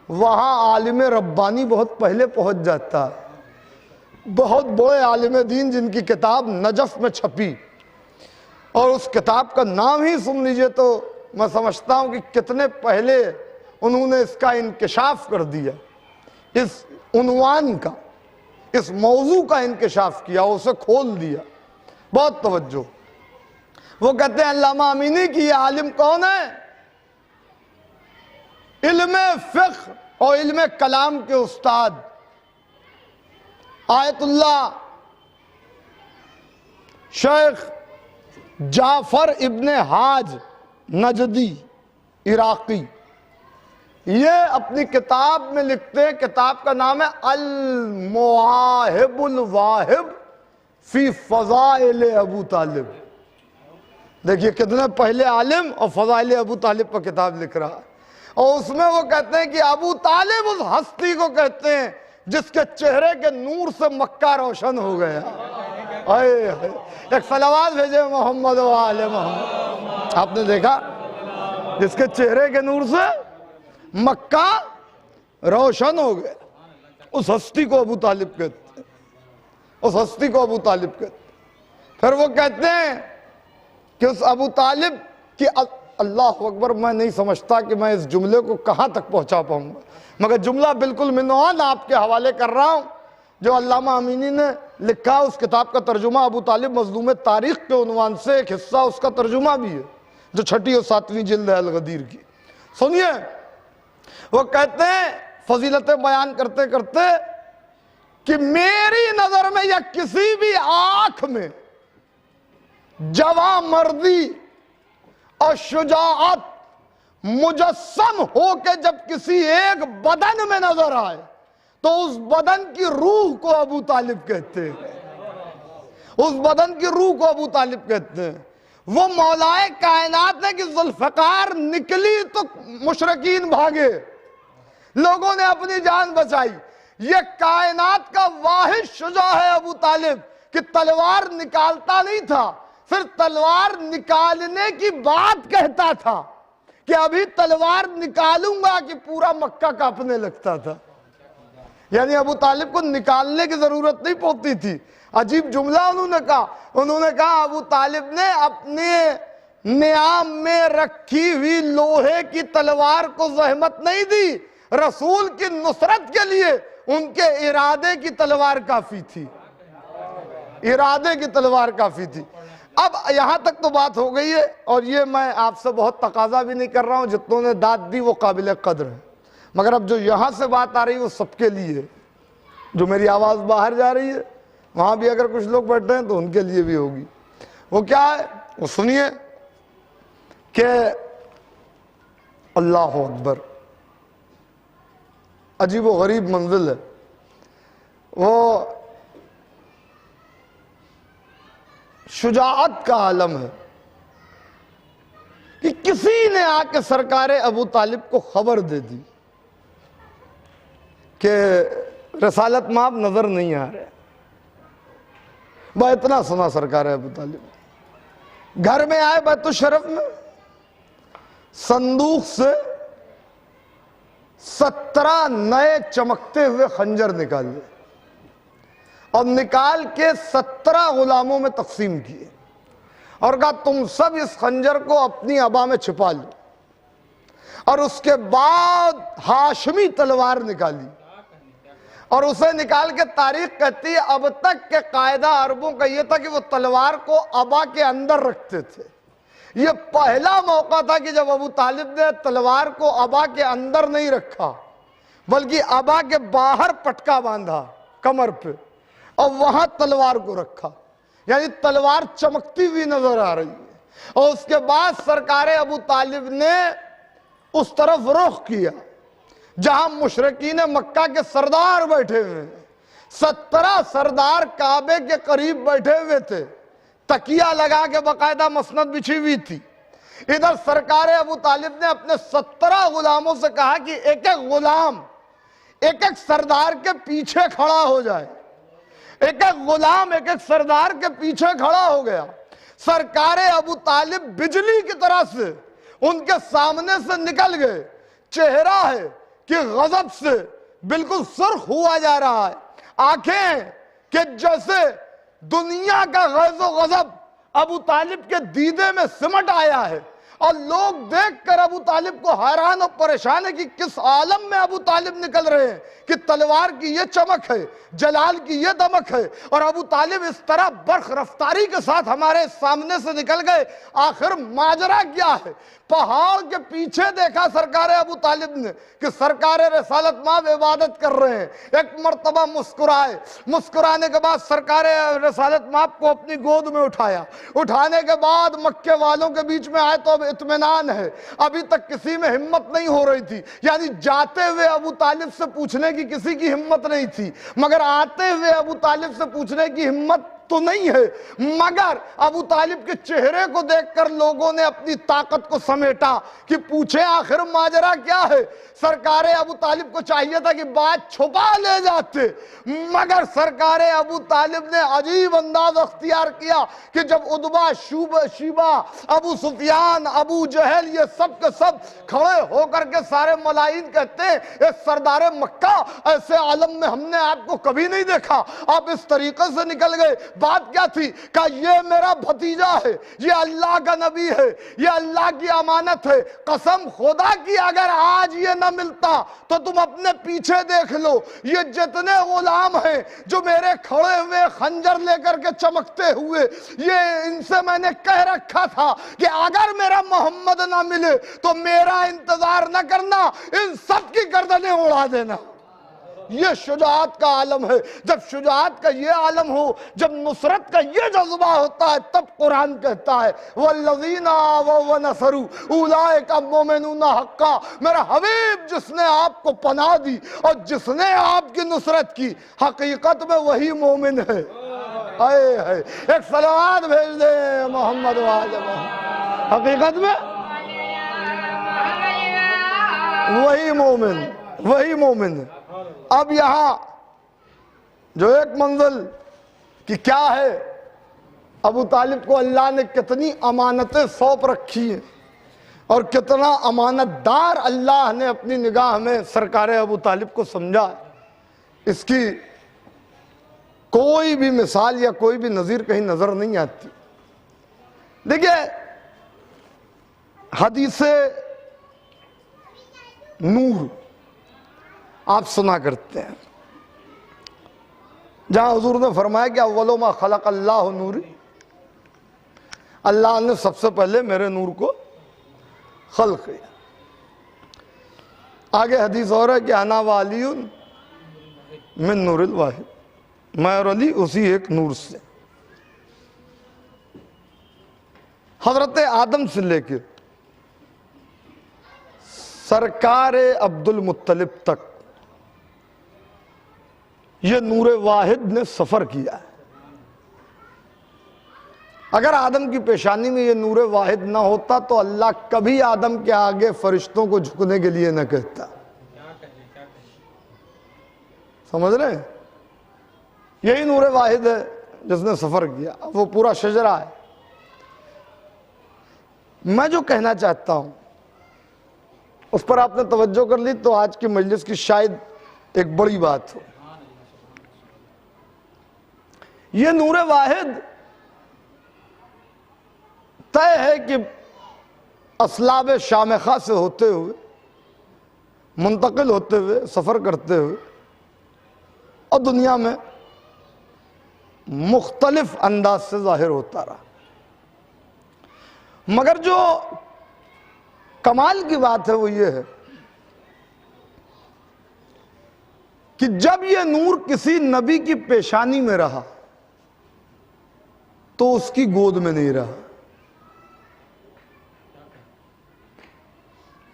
Speaker 1: وہاں عالم ربانی بہت پہلے پہنچ جاتا ہے۔ بہت بڑے عالم دین جن کی کتاب نجف میں چھپی، اور اس کتاب کا نام ہی سن لیجئے تو میں سمجھتا ہوں کہ کتنے پہلے انہوں نے اس کا انکشاف کر دیا، اس عنوان کا، اس موضوع کا انکشاف کیا، اسے کھول دیا۔ بہت توجہ۔ وہ کہتے ہیں علامہ امینی کی یہ عالم کون ہے؟ علم فقہ اور علم کلام کے استاد آیت اللہ شیخ جعفر ابن حاج نجدی عراقی، یہ اپنی کتاب میں لکھتے ہیں، کتاب کا نام ہے المواہب الواہب فی فضائل ابو طالب۔ دیکھیے کتنے پہلے عالم اور فضائل ابو طالب پر کتاب لکھ رہا ہے، اور اس میں وہ کہتے ہیں کہ ابو طالب اس ہستی کو کہتے ہیں جس کے چہرے کے نور سے مکہ روشن ہو گیا۔ ایک صلوات بھیجے محمد و آل محمد۔ آپ نے دیکھا، جس کے چہرے کے نور سے مکہ روشن ہو گیا، اس ہستی کو ابو طالب کہتے ہیں، اس ہستی کو ابو طالب کہتے ہیں۔ پھر وہ کہتے ہیں کہ اس ابو طالب کی، اللہ اکبر، میں نہیں سمجھتا کہ میں اس جملے کو کہاں تک پہنچا پاؤں گا، مگر جملہ بالکل منوان آپ کے حوالے کر رہا ہوں جو علامہ امینی نے لکھا۔ اس کتاب کا ترجمہ ابو طالب مظلوم تاریخ کے عنوان سے ایک حصہ اس کا ترجمہ بھی ہے، جو 6 اور 7ویں جلد ہے الغدیر کی۔ سنیے، وہ کہتے ہیں فضیلتیں بیان کرتے کرتے کہ میری نظر میں یا کسی بھی آنکھ میں جواں مردی اور شجاعت مجسم ہو کے جب کسی ایک بدن میں نظر آئے تو اس بدن کی روح کو ابو طالب کہتے ہیں، اس بدن کی روح کو ابو طالب کہتے ہیں۔ وہ مولائے کائنات نے کہ ذوالفقار نکلی تو مشرکین بھاگے، لوگوں نے اپنی جان بچائی۔ یہ کائنات کا واحد شجاع ہے ابو طالب کہ تلوار نکالتا نہیں تھا، صرف تلوار نکالنے کی بات کہتا تھا کہ ابھی تلوار نکالوں گا کہ پورا مکہ کانپنے لگتا تھا. یعنی ابو طالب کو نکالنے کی ضرورت نہیں پڑتی تھی. عجیب جملہ انہوں نے کہا ابو طالب نے اپنے نیام میں رکھی ہوئی لوہے کی تلوار کو زحمت نہیں دی، رسول کی نصرت کے لیے ان کے ارادے کی تلوار کافی تھی. ارادے کی تلوار کافی تھی. اب یہاں تک تو بات ہو گئی ہے، اور یہ میں آپ سے بہت تقاضا بھی نہیں کر رہا ہوں، جتنوں نے داد دی وہ قابل قدر ہے. مگر اب جو یہاں سے بات آ رہی ہے وہ سب کے لیے ہے. جو میری آواز باہر جا رہی ہے وہاں بھی اگر کچھ لوگ بیٹھے ہیں تو ان کے لیے بھی ہوگی. وہ کیا ہے وہ سنیے کہ اللہ اکبر، عجیب و غریب منزل ہے. وہ شجاعت کا عالم ہے کہ کسی نے آ کے سرکار ابو طالب کو خبر دے دی کہ رسالت مآب نظر نہیں آ رہے. وہ اتنا سنا سرکار ابو طالب گھر میں آئے بیت الشرف میں، صندوق سے 17 نئے چمکتے ہوئے خنجر نکالے اور نکال کے 17 غلاموں میں تقسیم کیے اور کہا تم سب اس خنجر کو اپنی عبا میں چھپا لو. اور اس کے بعد ہاشمی تلوار نکالی اور اسے نکال کے تاریخ کہتی ہے اب تک کے قاعدہ عربوں کا یہ تھا کہ وہ تلوار کو عبا کے اندر رکھتے تھے. یہ پہلا موقع تھا کہ جب ابو طالب نے تلوار کو عبا کے اندر نہیں رکھا بلکہ عبا کے باہر پٹکا باندھا کمر پہ اور وہاں تلوار کو رکھا. یعنی تلوار چمکتی ہوئی نظر آ رہی ہے. اور اس کے بعد سرکار ابو طالب نے اس طرف رخ کیا جہاں مشرکین مکہ کے سردار بیٹھے ہوئے ہیں. 17 سردار کعبے کے قریب بیٹھے ہوئے تھے، تکیہ لگا کے باقاعدہ مسند بچھی ہوئی تھی. ادھر سرکار ابو طالب نے اپنے 17 غلاموں سے کہا کہ ایک ایک غلام ایک ایک سردار کے پیچھے کھڑا ہو جائے. ایک ایک غلام ایک ایک سردار کے پیچھے کھڑا ہو گیا. سرکار ابو طالب بجلی کی طرح سے ان کے سامنے سے نکل گئے. چہرہ ہے کہ غضب سے بالکل سرخ ہوا جا رہا ہے، آنکھیں کہ جیسے دنیا کا غیظ و غضب ابو طالب کے دیدے میں سمٹ آیا ہے. اور لوگ دیکھ کر ابو طالب کو حیران اور پریشان ہے کہ کس عالم میں ابو طالب نکل رہے ہیں کہ تلوار کی یہ چمک ہے، جلال کی یہ دمک ہے، اور ابو طالب اس طرح برق رفتاری کے ساتھ ہمارے سامنے سے نکل گئے. آخر ماجرا کیا ہے؟ پہاڑ کے پیچھے دیکھا سرکار ابو طالب نے کہ سرکار رسالت مآب عبادت کر رہے ہیں. ایک مرتبہ مسکرائے، مسکرانے کے بعد سرکار رسالت مآب کو اپنی گود میں اٹھایا. اٹھانے کے بعد مکے والوں کے بیچ میں آئے تو اب اطمینان ہے. ابھی تک کسی میں ہمت نہیں ہو رہی تھی، یعنی جاتے ہوئے ابو طالب سے پوچھنے کی کسی کی ہمت نہیں تھی، مگر آتے ہوئے ابو طالب سے پوچھنے کی ہمت تو نہیں ہے. مگر ابو طالب کے چہرے کو دیکھ کر لوگوں نے اپنی طاقت کو سمیٹا کہ پوچھیں آخر ماجرا کیا ہے. سرکار ابو طالب کو چاہیے تھا کہ بات چھپا لے جاتے، مگر سرکار ابو طالب نے عجیب انداز اختیار کیا کہ جب عتبہ، شیبہ، ابو سفیان، ابو جہل یہ سب کے سب کھڑے ہو کر کے سارے ملائین کہتے ہیں اے سردار مکہ، ایسے عالم میں ہم نے آپ کو کبھی نہیں دیکھا، آپ اس طریقے سے نکل گئے. بات کیا تھی؟ کہا یہ میرا بھتیجا ہے، یہ اللہ کا نبی ہے، یہ اللہ کی امانت ہے. قسم خدا کی اگر آج یہ نہ ملتا تو تم اپنے پیچھے دیکھ لو، یہ جتنے غلام ہیں جو میرے کھڑے ہوئے خنجر لے کر کے چمکتے ہوئے، یہ ان سے میں نے کہہ رکھا تھا کہ اگر میرا محمد نہ ملے تو میرا انتظار نہ کرنا، ان سب کی گردنیں اڑا دینا. یہ شجاعت کا عالم ہے. جب شجاعت کا یہ عالم ہو، جب نصرت کا یہ جذبہ ہوتا ہے، تب قرآن کہتا ہے وَالَّذِينَ آوَوْا وَنَصَرُوا أُولَئِكَ الْمُؤْمِنُونَ حَقًّا. میرا حبیب جس نے آپ کو پناہ دی اور جس نے آپ کی نصرت کی، حقیقت میں وہی مومن ہے. ایک صلوات بھیج دیں محمد وآل محمد. حقیقت میں وہی مومن، وہی مومن ہے. اب یہاں جو ایک منزل کہ کیا ہے، ابو طالب کو اللہ نے کتنی امانتیں سونپ رکھی ہیں. اور کتنا امانت دار اللہ نے اپنی نگاہ میں سرکار ابو طالب کو سمجھا، اس کی کوئی بھی مثال یا کوئی بھی نظیر کہیں نظر نہیں آتی۔ دیکھیے حدیث نور آپ سنا کرتے ہیں، جہاں حضور نے فرمایا کہ اول ما خلق اللہ نوری، اللہ نے سب سے پہلے میرے نور کو خلق کیا۔ آگے حدیث اور ہے کہ انا وعلی من نور الواحد، میں اور علی اسی ایک نور سے۔ حضرت آدم سے لے کے سرکار عبد المطلب تک یہ نور واحد نے سفر کیا ہے۔ اگر آدم کی پیشانی میں یہ نور واحد نہ ہوتا تو اللہ کبھی آدم کے آگے فرشتوں کو جھکنے کے لیے نہ کہتا۔ سمجھ رہے ہیں؟ یہی نور واحد ہے جس نے سفر کیا، وہ پورا شجرہ ہے۔ میں جو کہنا چاہتا ہوں اس پر آپ نے توجہ کر لی تو آج کی مجلس کی شاید ایک بڑی بات ہو۔ یہ نور واحد طے ہے کہ اسلاب شامخہ سے ہوتے ہوئے، منتقل ہوتے ہوئے، سفر کرتے ہوئے اور دنیا میں مختلف انداز سے ظاہر ہوتا رہا۔ مگر جو کمال کی بات ہے وہ یہ ہے کہ جب یہ نور کسی نبی کی پیشانی میں رہا تو اس کی گود میں نہیں رہا۔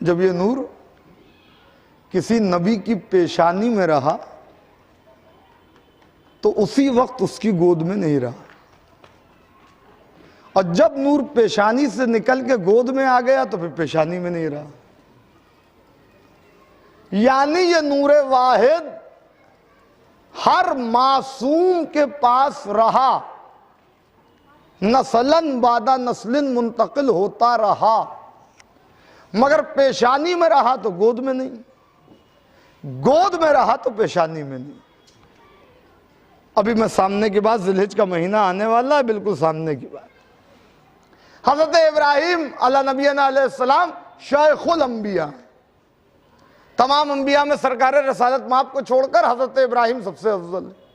Speaker 1: جب یہ نور کسی نبی کی پیشانی میں رہا تو اسی وقت اس کی گود میں نہیں رہا، اور جب نور پیشانی سے نکل کے گود میں آ گیا تو پھر پیشانی میں نہیں رہا۔ یعنی یہ نور واحد ہر معصوم کے پاس رہا، نسلاً بعد نسل منتقل ہوتا رہا، مگر پیشانی میں رہا تو گود میں نہیں، گود میں رہا تو پیشانی میں نہیں۔ ابھی میں سامنے کی بات، ذی الحجہ کا مہینہ آنے والا ہے، بالکل سامنے کی بات۔ حضرت ابراہیم علیہ نبینا علیہ السلام شیخ الانبیاء، تمام انبیاء میں سرکار رسالت مآب کو چھوڑ کر حضرت ابراہیم سب سے افضل ہے۔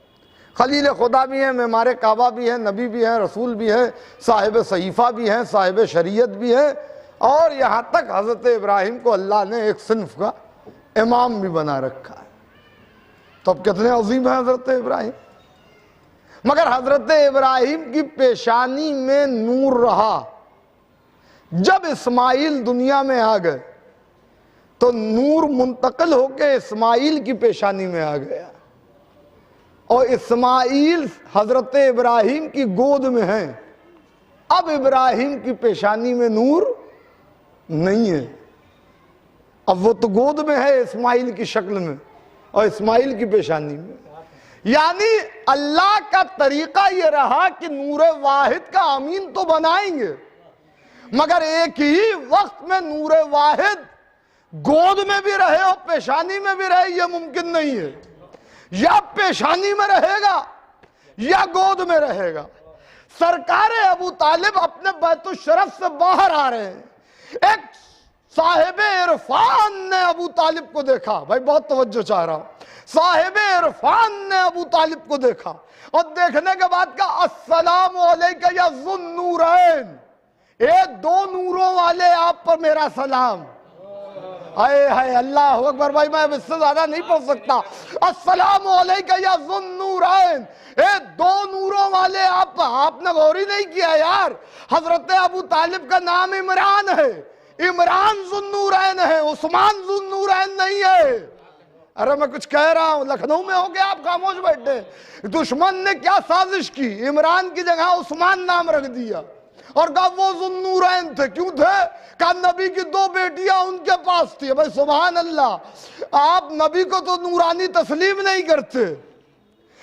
Speaker 1: خلیل خدا بھی ہیں، معمار کعبہ بھی ہیں، نبی بھی ہیں، رسول بھی ہیں، صاحب صحیفہ بھی ہیں، صاحب شریعت بھی ہیں، اور یہاں تک حضرت ابراہیم کو اللہ نے ایک صنف کا امام بھی بنا رکھا ہے۔ تو اب کتنے عظیم ہیں حضرت ابراہیم۔ مگر حضرت ابراہیم کی پیشانی میں نور رہا، جب اسماعیل دنیا میں آ گئے تو نور منتقل ہو کے اسماعیل کی پیشانی میں آ گیا، اور اسماعیل حضرت ابراہیم کی گود میں ہیں۔ اب ابراہیم کی پیشانی میں نور نہیں ہے، اب وہ تو گود میں ہے اسماعیل کی شکل میں اور اسماعیل کی پیشانی میں۔ یعنی اللہ کا طریقہ یہ رہا کہ نور واحد کا امین تو بنائیں گے، مگر ایک ہی وقت میں نور واحد گود میں بھی رہے اور پیشانی میں بھی رہے، یہ ممکن نہیں ہے۔ یا پیشانی میں رہے گا یا گود میں رہے گا۔ سرکار ابو طالب اپنے بیت الشرف سے باہر آ رہے ہیں، ایک صاحب عرفان نے ابو طالب کو دیکھا، بھائی بہت توجہ چاہ رہا ہوں، صاحب عرفان نے ابو طالب کو دیکھا اور دیکھنے کے بعد کہا السلام علیکہ یا ذو النورین، اے دو نوروں والے آپ پر میرا سلام۔ ہائے ہائے اللہ اکبر، بھائی میں اس سے زیادہ نہیں پڑھ سکتا۔ السلام علیکہ یا ذو النورین، اے دو نوروں والے آپ نے غور ہی نہیں کیا یار، حضرت ابو طالب کا نام عمران ہے، عمران ذو النورین ہے، عثمان ذو النورین نہیں ہے۔ ارے میں کچھ کہہ رہا ہوں، لکھنؤ میں ہو گیا آپ خاموش بیٹھے۔ دشمن نے کیا سازش کی، عمران کی جگہ عثمان نام رکھ دیا اور کہا وہ ذو النورین تھے۔ کیوں تھے؟ کہا نبی کی دو بیٹیاں ان کے پاس تھی۔ بھائی سبحان اللہ، آپ نبی کو تو نورانی تسلیم نہیں کرتے،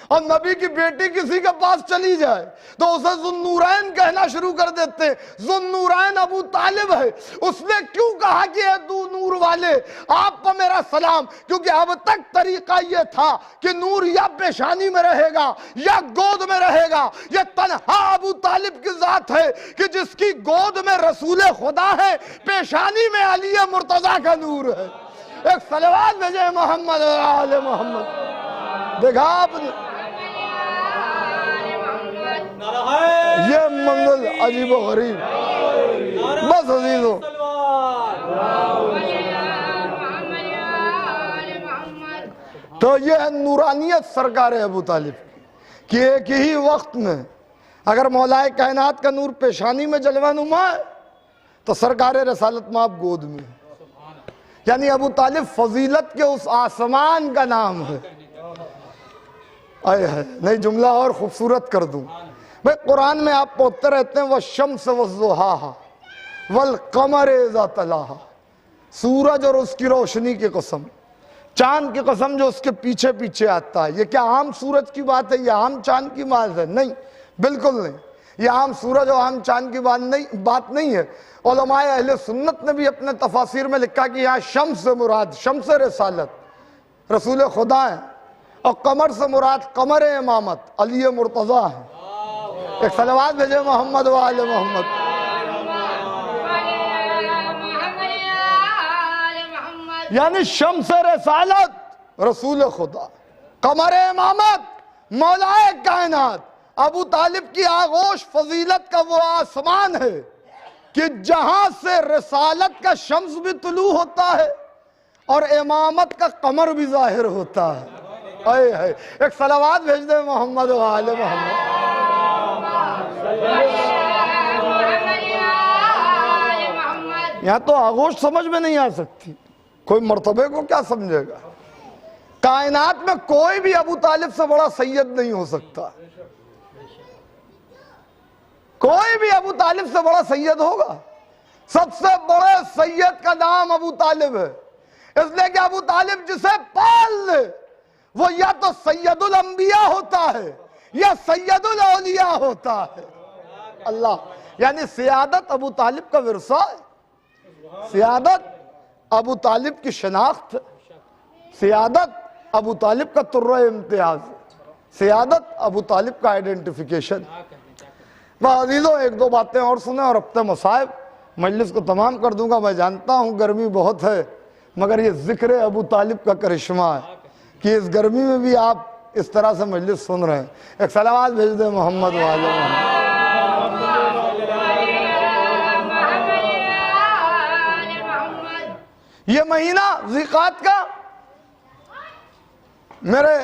Speaker 1: اور نبی کی بیٹی کسی کے پاس چلی جائے تو اسے ذوالنورین کہنا شروع کر دیتے ہیں۔ ذوالنورین ابو طالب ہے۔ اس نے کیوں کہا کہ اے دو نور والے آپ کو میرا سلام؟ کیونکہ اب تک طریقہ یہ تھا کہ نور یا پیشانی میں رہے گا یا گود میں رہے گا۔ یہ تنہا ابو طالب کی ذات ہے کہ جس کی گود میں رسول خدا ہے، پیشانی میں علی مرتضیٰ کا نور ہے۔ ایک صلوات بھیجے محمد و آل محمد۔ دیکھا آپ نے یہ منزل عجیب و غریب۔ بس عزیزو، تو یہ ہے نورانیت سرکار ابو طالب کی کہ ایک ہی وقت میں اگر مولا کائنات کا نور پیشانی میں جلوہ نما ہے تو سرکار رسالت مآب گود میں، یعنی ابو طالب فضیلت کے اس آسمان کا نام ہے۔ نہیں جملہ اور خوبصورت کر دوں بھئی، قرآن میں آپ پڑھتے رہتے ہیں وَالشَّمْسَ وَالضُّحَاهَا وَالْقَمَرِ اِذَا تَلَاهَا، سورج اور اس کی روشنی کی قسم، چاند کی قسم جو اس کے پیچھے پیچھے آتا ہے۔ یہ کیا عام سورج کی بات ہے یا عام چاند کی بات ہے؟ نہیں، بالکل نہیں، یہ عام سورج اور عام چاند کی بات نہیں ہے۔ علماء اہل سنت نے بھی اپنے تفاسیر میں لکھا کہ یہاں شمس سے مراد شمس رسالت رسول خدا ہے، اور قمر سے مراد قمر امامت علی مرتضیٰ ہے۔ ایک صلوات بھیجے محمد و آل محمد۔ یعنی شمس رسالت رسول خدا، قمر امامت مولا کائنات، ابو طالب کی آغوش فضیلت کا وہ آسمان ہے کہ جہاں سے رسالت کا شمس بھی طلوع ہوتا ہے اور امامت کا قمر بھی ظاہر ہوتا ہے۔ ایک صلوات بھیج دے محمد و آل محمد۔ یہاں تو آغوش سمجھ میں نہیں آ سکتی، کوئی مرتبے کو کیا سمجھے گا؟ کائنات میں کوئی بھی ابو طالب سے بڑا سید نہیں ہو سکتا، کوئی بھی ابو طالب سے بڑا سید ہوگا؟ سب سے بڑے سید کا نام ابو طالب ہے، اس لیے کہ ابو طالب جسے پال لے وہ یا تو سید الانبیاء ہوتا ہے یا سید الاولیاء ہوتا ہے۔ اللہ، یعنی سیادت ابو طالب کا ورثہ ہے، سیادت ابو طالب کی شناخت ہے، سیادت ابو طالب کا طرہ امتیاز ہے، سیادت ابو طالب کا آئیڈینٹیفیکیشن۔ عزیزوں، ایک دو باتیں اور سنیں اور اب مصائب مجلس کو تمام کر دوں گا۔ میں جانتا ہوں گرمی بہت ہے، مگر یہ ذکر ابو طالب کا کرشمہ ہے کہ اس گرمی میں بھی آپ اس طرح سے مجلس سن رہے ہیں۔ ایک صلوات بھیج دیں محمد و آل محمد۔ یہ مہینہ ذیقعد کا میرے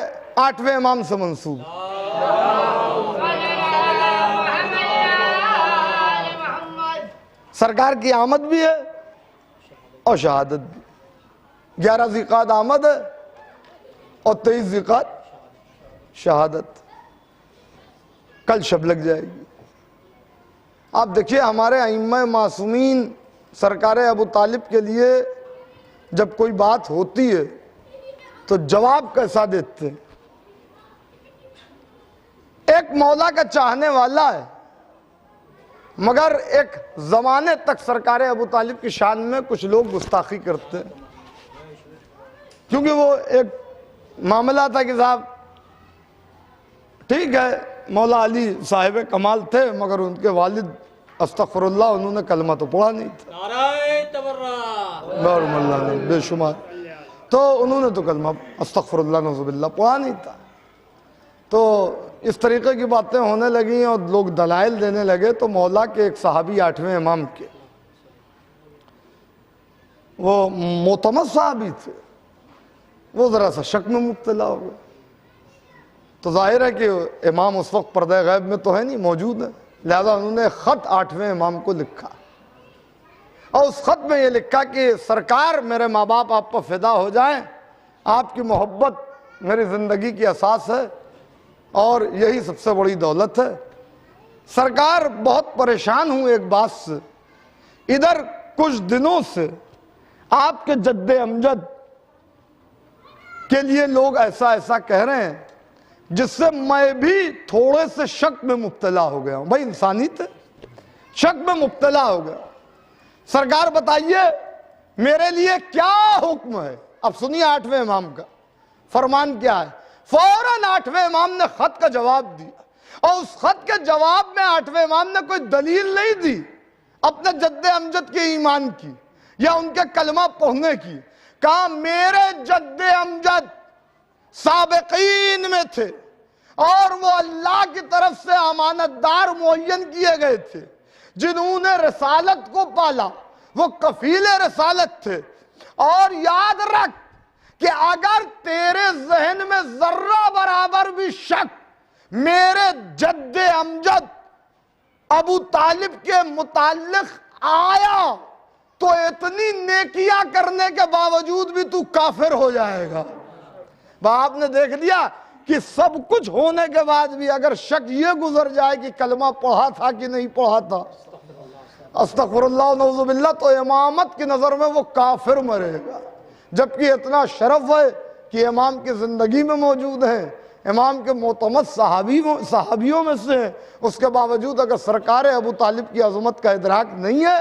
Speaker 1: 8ویں امام سے منسوب، سرکار کی آمد بھی ہے اور شہادت بھی۔ 11 ذیقعد آمد ہے اور 23 ذیقعد شہادت، کل شب لگ جائے گی۔ آپ دیکھیے ہمارے ائمہ معصومین سرکار ابو طالب کے لیے جب کوئی بات ہوتی ہے تو جواب کیسا دیتے ہیں؟ ایک مولا کا چاہنے والا ہے، مگر ایک زمانے تک سرکار ابو طالب کی شان میں کچھ لوگ گستاخی کرتے ہیں، کیونکہ وہ ایک معاملہ تھا کہ صاحب ٹھیک ہے مولا علی صاحب کمال تھے، مگر ان کے والد استغفر اللہ انہوں نے کلمہ تو پڑھا نہیں تھا،
Speaker 5: نعرہ تبرہ،
Speaker 1: نعرہ اللہ نے بے شمار، تو انہوں نے تو کلمہ استغفر اللہ نعوذ باللہ پڑھا نہیں تھا۔ تو اس طریقے کی باتیں ہونے لگیں اور لوگ دلائل دینے لگے، تو مولا کے ایک صحابی 8ویں امام کے، وہ معتمد صحابی تھے، وہ ذرا سا شک میں مبتلا ہو گئے۔ تو ظاہر ہے کہ امام اس وقت پردہ غیب میں تو ہے نہیں، موجود ہے، لہذا انہوں نے خط 8ویں امام کو لکھا، اور اس خط میں یہ لکھا کہ سرکار میرے ماں باپ آپ پر فدا ہو جائیں، آپ کی محبت میری زندگی کی اساس ہے اور یہی سب سے بڑی دولت ہے۔ سرکار بہت پریشان ہوں ایک بات سے، ادھر کچھ دنوں سے آپ کے جد امجد کے لیے لوگ ایسا ایسا کہہ رہے ہیں جس سے میں بھی تھوڑے سے شک میں مبتلا ہو گیا ہوں. بھائی انسانیت ہے, شک میں مبتلا ہو گیا. سرکار بتائیے میرے لیے کیا حکم ہے؟ اب سنیے 8ویں امام کا فرمان کیا ہے. فوراً 8ویں امام نے خط کا جواب دیا, اور اس خط کے جواب میں 8ویں امام نے کوئی دلیل نہیں دی اپنے جد امجد کے ایمان کی یا ان کے کلمہ پڑھنے کی. کہا میرے جد امجد سابقین میں تھے اور وہ اللہ کی طرف سے امانت دار معین کیے گئے تھے جنہوں نے رسالت کو پالا, وہ کفیل رسالت تھے. اور یاد رکھ کہ اگر تیرے ذہن میں ذرہ برابر بھی شک میرے جد امجد ابو طالب کے متعلق آیا تو اتنی نیکیاں کرنے کے باوجود بھی تو کافر ہو جائے گا. آپ نے دیکھ لیا کہ سب کچھ ہونے کے بعد بھی اگر شک یہ گزر جائے کہ کلمہ پڑھا تھا کہ نہیں پڑھا تھا, استغفر اللہ و نعوذ باللہ, تو امامت کی نظر میں وہ کافر مرے گا. جبکہ اتنا شرف ہے کہ امام کی زندگی میں موجود ہیں, امام کے معتمد صحابیوں میں سے ہیں, اس کے باوجود اگر سرکار ابو طالب کی عظمت کا ادراک نہیں ہے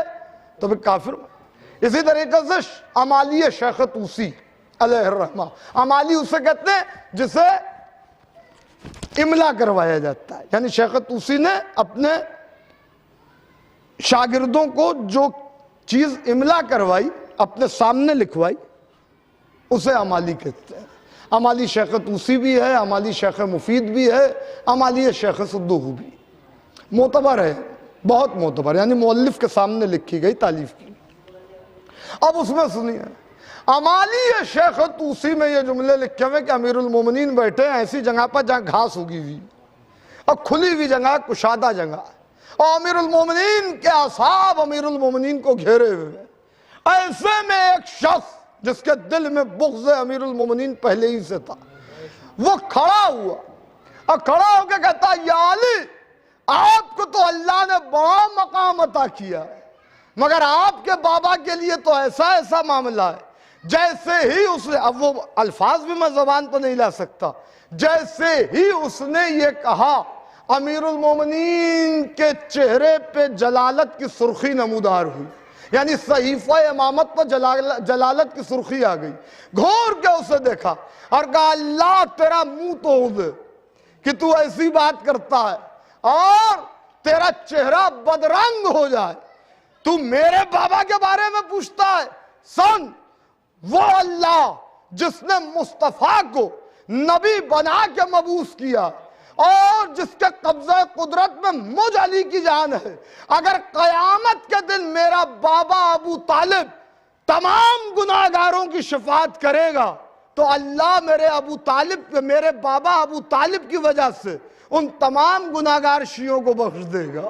Speaker 1: تو پھر کافر. اسی طریقے سے امالی شیخ طوسی علیہ الرحمہ, امالی اسے کہتے ہیں جسے املا کروایا جاتا ہے. یعنی شیخ طوسی نے اپنے شاگردوں کو جو چیز املا کروائی, اپنے سامنے لکھوائی, اسے امالی کہتے ہیں. امالی شیخ طوسی بھی ہے, امالی شیخ مفید بھی ہے, امالی شیخ صدوق بھی. معتبر ہے, بہت معتبر, یعنی مؤلف کے سامنے لکھی گئی تالیف کی. اب اس میں سنیے, امالی شیخ طوسی میں یہ جملے لکھے ہوئے کہ امیر المومنین بیٹھے ہیں ایسی جگہ پر جہاں گھاس اگی ہوئی اور کھلی ہوئی جگہ, کشادہ جگہ, اور امیر المومنین کے اصحاب امیر المومنین کو گھیرے ہوئے. ایسے میں ایک شخص جس کے دل میں بغض امیر المومنین پہلے ہی سے تھا, وہ کھڑا ہوا اور کھڑا ہو کے کہتا, یا علی آپ کو تو اللہ نے بڑا مقام عطا کیا ہے, مگر آپ کے بابا کے لیے تو ایسا معاملہ ہے جیسے ہی اس نے, اب وہ الفاظ بھی میں زبان پر نہیں لا سکتا, جیسے ہی اس نے یہ کہا امیر المومنین کے چہرے پہ جلالت کی سرخی نمودار ہوئی. یعنی صحیفہ امامت پر جلالت کی سرخی آ گئی. گھور کے اسے دیکھا اور کہا اللہ تیرا منہ توڑ دے کہ تو ایسی بات کرتا ہے اور تیرا چہرہ بدرنگ ہو جائے, تو میرے بابا کے بارے میں پوچھتا ہے. سن, وہ اللہ جس نے مصطفیٰ کو نبی بنا کے مبعوث کیا اور جس کے قبضہ قدرت میں مجھ علی کی جان ہے, اگر قیامت کے دن میرا بابا ابو طالب تمام گناہگاروں کی شفاعت کرے گا تو اللہ میرے بابا ابو طالب کی وجہ سے ان تمام گناہگار شیعوں کو بخش دے گا,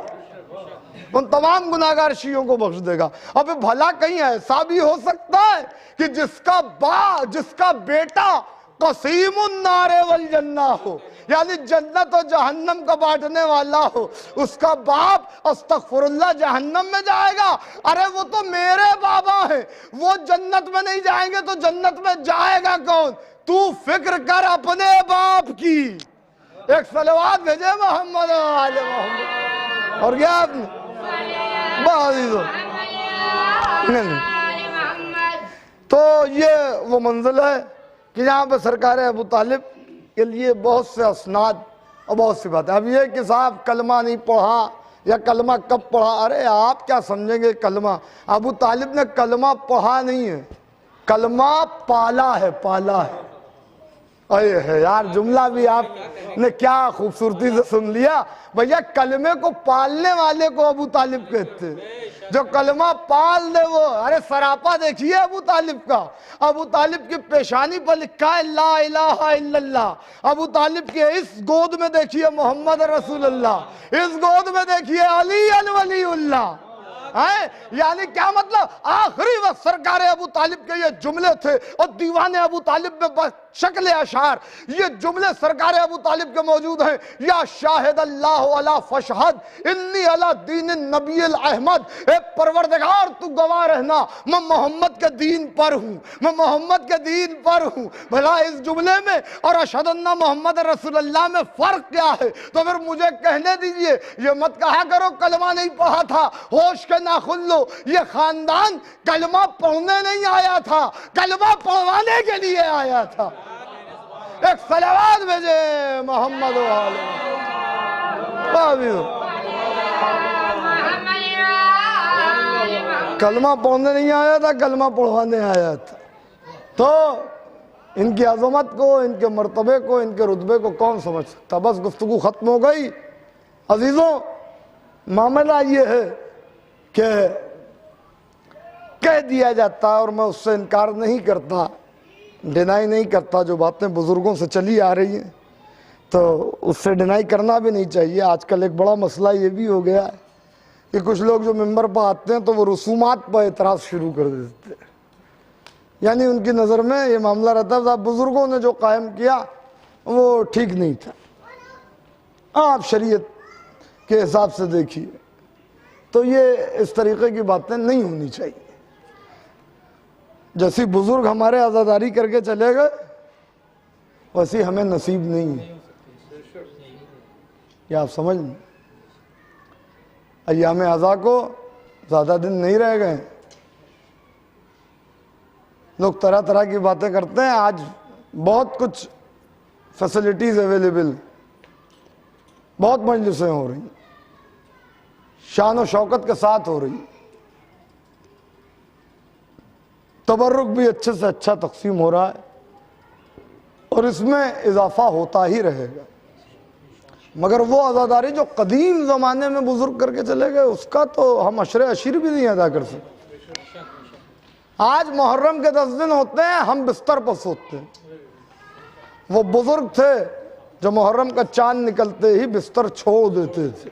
Speaker 1: ان تمام گناہگار شیعوں کو بخش دے گا. اب بھلا کہیں ایسا بھی ہو سکتا ہے کہ جس کا بیٹا قسیم النار والجنہ ہو, یعنی جنت و جہنم کا بانٹنے والا ہو, اس کا باپ استغفر اللہ جہنم میں جائے گا؟ ارے وہ تو میرے بابا ہیں, وہ جنت میں نہیں جائیں گے تو جنت میں جائے گا کون؟ تو فکر کر اپنے باپ کی. ایک صلوات بھیجے محمد آل محمد. اور کیا آپ نے تو یہ وہ منزل ہے کہ یہاں پہ سرکار ابو طالب کے لیے بہت سے اسناد اور بہت سی باتیں. اب یہ کہ صاحب کلمہ نہیں پڑھا یا کلمہ کب پڑھا, ارے آپ کیا سمجھیں گے کلمہ؟ ابو طالب نے کلمہ پڑھا نہیں ہے, کلمہ پالا ہے, پالا ہے. اے ہے یار, جملہ بھی آپ نے کیا خوبصورتی سے سن لیا. بھیا کلمے کو پالنے والے کو ابو طالب کہتے, جو کلمہ پال دے وہ. ارے سراپا دیکھیے ابو طالب کا, ابو طالب کی پیشانی پر لکھا ہے لا الہ الا اللہ. ابو طالب کے اس گود میں دیکھیے محمد رسول اللہ, اس گود میں دیکھیے علی ولی اللہ. یعنی کیا مطلب؟ آخری وقت سرکار ابو طالب کے یہ جملے تھے اور دیوان ابو طالب میں بس شکل اشعار، یہ جملے سرکار ابو طالب کے موجود ہیں۔ یا شاہد اللہ علی فشہد انی علی دین النبی الاحمد، اے پروردگار تو گواہ رہنا میں محمد کے دین پر ہوں، میں محمد کے دین پر ہوں۔ بھلا اس جملے میں اور اشہد ان محمد رسول اللہ میں فرق کیا ہے؟ تو پھر مجھے کہنے دیجئے، یہ مت کہا کرو کلمہ نہیں پڑھا تھا، ہوش کے ناخن لو۔ یہ خاندان کلمہ پڑھنے نہیں آیا تھا، کلمہ پڑھوانے کے لیے آیا تھا۔ ایک صلوات بھیجے محمد و آلہ کلمہ پڑھنے نہیں آیا تھا، کلمہ پڑھوانے آیا تھا۔ تو ان کی عظمت کو، ان کے مرتبے کو، ان کے رتبے کو کون سمجھ سکتا؟ بس گفتگو ختم ہو گئی۔ عزیزوں، معاملہ یہ ہے کہ کہہ دیا جاتا اور میں اس سے انکار نہیں کرتا، ڈینائی نہیں کرتا، جو باتیں بزرگوں سے چلی آ رہی ہیں تو اس سے ڈینائی کرنا بھی نہیں چاہیے۔ آج کل ایک بڑا مسئلہ یہ بھی ہو گیا ہے کہ کچھ لوگ جو ممبر پہ آتے ہیں تو وہ رسومات پر اعتراض شروع کر دیتے ہیں، یعنی ان کی نظر میں یہ معاملہ رہتا ہے صاحب بزرگوں نے جو قائم کیا وہ ٹھیک نہیں تھا، آپ شریعت کے حساب سے دیکھیے۔ تو یہ اس طریقے کی باتیں نہیں ہونی چاہیے۔ جیسی بزرگ ہمارے عزاداری کر کے چلے گئے ویسی ہمیں نصیب نہیں ہے، یہ آپ سمجھ لیں۔ ایام عزا کو زیادہ دن نہیں رہ گئے، لوگ طرح طرح کی باتیں کرتے ہیں۔ آج بہت کچھ فیسلٹیز اویلیبل، بہت مجلسیں ہو رہی ہیں، شان و شوکت کے ساتھ ہو رہی ہیں، تبرک بھی اچھے سے اچھا تقسیم ہو رہا ہے اور اس میں اضافہ ہوتا ہی رہے گا۔ مگر وہ عزاداری جو قدیم زمانے میں بزرگ کر کے چلے گئے اس کا تو ہم عشر عشیر بھی نہیں ادا کر سکتے۔ آج محرم کے 10 دن ہوتے ہیں، ہم بستر پر سوتے ہیں۔ وہ بزرگ تھے جو محرم کا چاند نکلتے ہی بستر چھوڑ دیتے تھے۔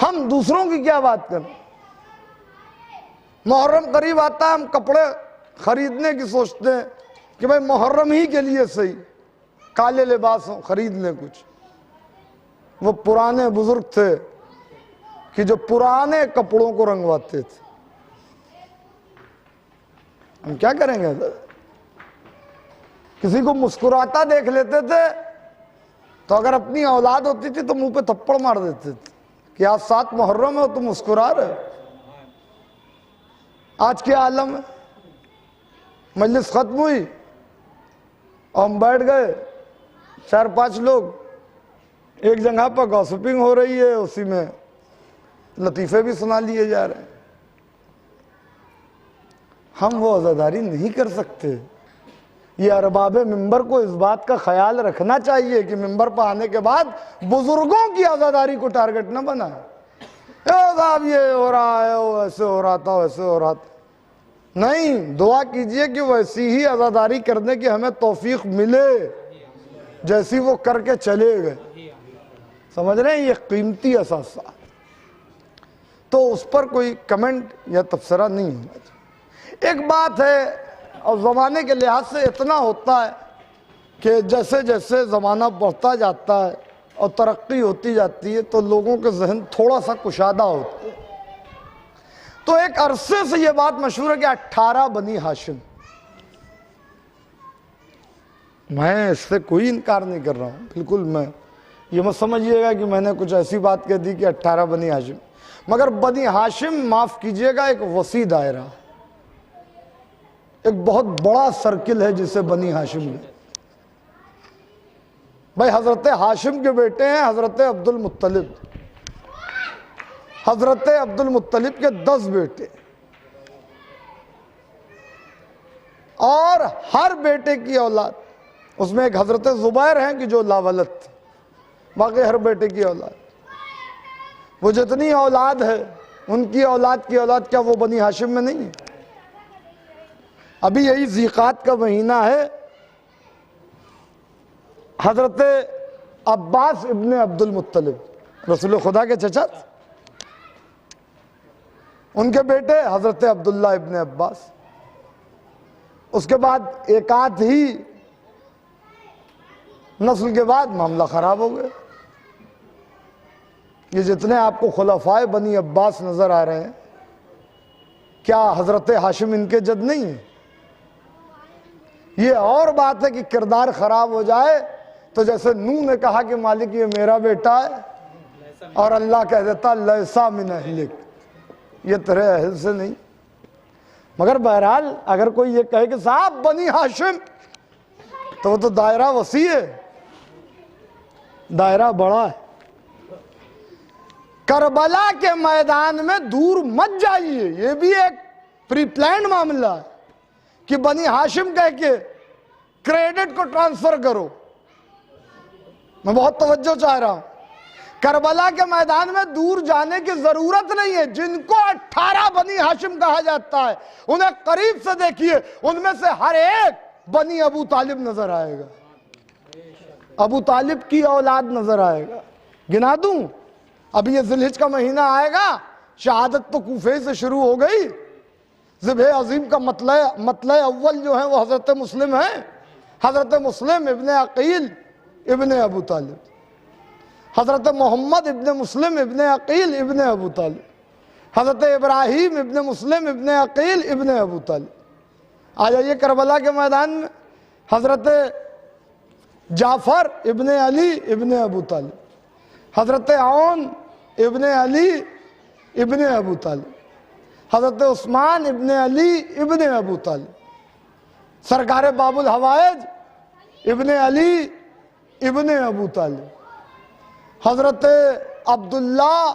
Speaker 1: ہم دوسروں کی کیا بات کریں؟ محرم قریب آتا ہے، ہم کپڑے خریدنے کی سوچتے ہیں کہ بھائی محرم ہی کے لیے صحیح، کالے لباس ہوں، خرید لیں کچھ۔ وہ پرانے بزرگ تھے کہ جو پرانے کپڑوں کو رنگواتے تھے۔ ہم کیا کریں گے؟ کسی کو مسکراتا دیکھ لیتے تھے تو اگر اپنی اولاد ہوتی تھی تو منہ پہ تھپڑ مار دیتے تھے کہ آج 7 محرم ہے تو مسکرا رہے۔ آج کیا عالم ہے؟ مجلس ختم ہوئی اور ہم بیٹھ گئے 4-5 لوگ، ایک جگہ پر گاسپنگ ہو رہی ہے، اسی میں لطیفے بھی سنا لیے جا رہے ہیں۔ ہم وہ عزاداری نہیں کر سکتے۔ یہ ارباب ممبر کو اس بات کا خیال رکھنا چاہیے کہ ممبر پر آنے کے بعد بزرگوں کی عزاداری کو ٹارگٹ نہ بنائیں۔ صاحب یہ ہو رہا ہے، وہ ایسے ہو رہا تھا، ویسے ہو رہا تھا۔ نہیں، دعا کیجئے کہ ویسی ہی عزاداری کرنے کی ہمیں توفیق ملے جیسی وہ کر کے چلے گئے۔ سمجھ رہے ہیں؟ یہ قیمتی اثاثہ، تو اس پر کوئی کمنٹ یا تبصرہ نہیں ہونا چاہیے۔ ایک بات ہے، اور زمانے کے لحاظ سے اتنا ہوتا ہے کہ جیسے جیسے زمانہ بڑھتا جاتا ہے اور ترقی ہوتی جاتی ہے تو لوگوں کے ذہن تھوڑا سا کشادہ ہوتے ہیں۔ تو ایک عرصے سے یہ بات مشہور ہے کہ 18 بنی ہاشم، میں اس سے کوئی انکار نہیں کر رہا ہوں، بالکل میں یہ مت سمجھیے گا کہ میں نے کچھ ایسی بات کہہ دی کہ 18 بنی ہاشم، مگر بنی ہاشم معاف کیجئے گا ایک وسیع دائرہ، ایک بہت بڑا سرکل ہے جسے بنی ہاشم ہے۔ بھائی حضرت ہاشم کے بیٹے ہیں حضرت عبد المطلب، حضرت عبد المطلب کے 10 بیٹے، اور ہر بیٹے کی اولاد، اس میں ایک حضرت زبیر ہیں کہ جو لاولد تھے، باقی ہر بیٹے کی اولاد، وہ جتنی اولاد ہے ان کی اولاد کی اولاد، کیا وہ بنی ہاشم میں نہیں ہے؟ ابھی یہی ذیقات کا مہینہ ہے، حضرت عباس ابن عبد المطلب رسول خدا کے چچا تھے، ان کے بیٹے حضرت عبداللہ ابن عباس، اس کے بعد ایک آدھ ہی نسل کے بعد معاملہ خراب ہو گیا۔ یہ جتنے آپ کو خلفائے بنی عباس نظر آ رہے ہیں، کیا حضرت ہاشم ان کے جد نہیں ہیں؟ یہ اور بات ہے کہ کردار خراب ہو جائے تو جیسے نوح نے کہا کہ مالک یہ میرا بیٹا ہے، اور اللہ کہہ دیتا لیسا من اہلک، یہ تیرے اہل سے نہیں۔ مگر بہرحال اگر کوئی یہ کہے کہ صاحب بنی ہاشم، تو وہ تو دائرہ وسیع ہے، دائرہ بڑا ہے۔ کربلا کے میدان میں دور مت جائیے، یہ بھی ایک پری پلانڈ معاملہ ہے کہ بنی ہاشم کہہ کے کریڈٹ کو ٹرانسفر کرو۔ میں بہت توجہ چاہ رہا ہوں، کربلا کے میدان میں دور جانے کی ضرورت نہیں ہے۔ جن کو 18 بنی ہاشم کہا جاتا ہے انہیں قریب سے دیکھیے، ان میں سے ہر ایک بنی ابو طالب نظر آئے گا، ابو طالب کی اولاد نظر آئے گا۔ گنا دوں، ابھی یہ ذی الحج کا مہینہ آئے گا، شہادت تو کوفے سے شروع ہو گئی۔ ذبح عظیم کا مطلع اول جو ہے وہ حضرت مسلم ہے، حضرت مسلم ابن عقیل ابن ابو طالب، حضرت محمد ابن مسلم ابن عقیل ابن ابو طالب، حضرت ابراہیم ابن مسلم ابن عقیل ابن ابو طالب۔ آ جائیے کربلا کے میدان میں، حضرت جعفر ابن علی ابن ابو طالب، حضرت عون ابن علی ابن ابو طالب، حضرت عثمان ابن علی ابن ابو طالب، سرکار باب الحوائج ابن علی ابن ابو طالب، حضرت عبداللہ،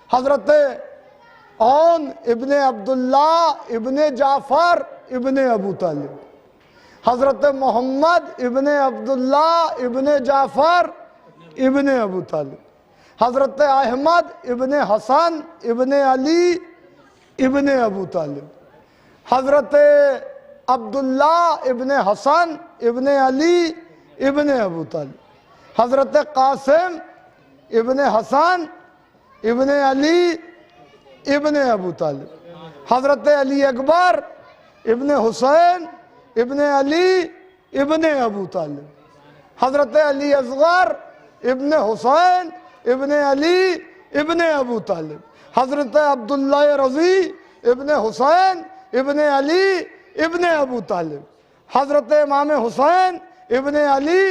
Speaker 1: حضرت عون ابن عبداللہ ابن جعفر ابن ابو طالب، حضرت محمد ابن عبداللہ ابن جعفر ابن ابو طالب، حضرت احمد ابن حسن ابن علی ابن ابو طالب، حضرت عبداللہ ابن حسن ابن علی ابن ابو طالب، حضرت قاسم ابن حسن ابن علی ابن ابو طالب، حضرت علی اکبر ابن حسین ابن علی ابن ابو طالب، حضرت علی اصغر ابن حسین ابن علی ابن ابو طالب، حضرت عبداللہ رضی ابن حسین ابن علی ابن ابو طالب، حضرت امام حسین ابن علی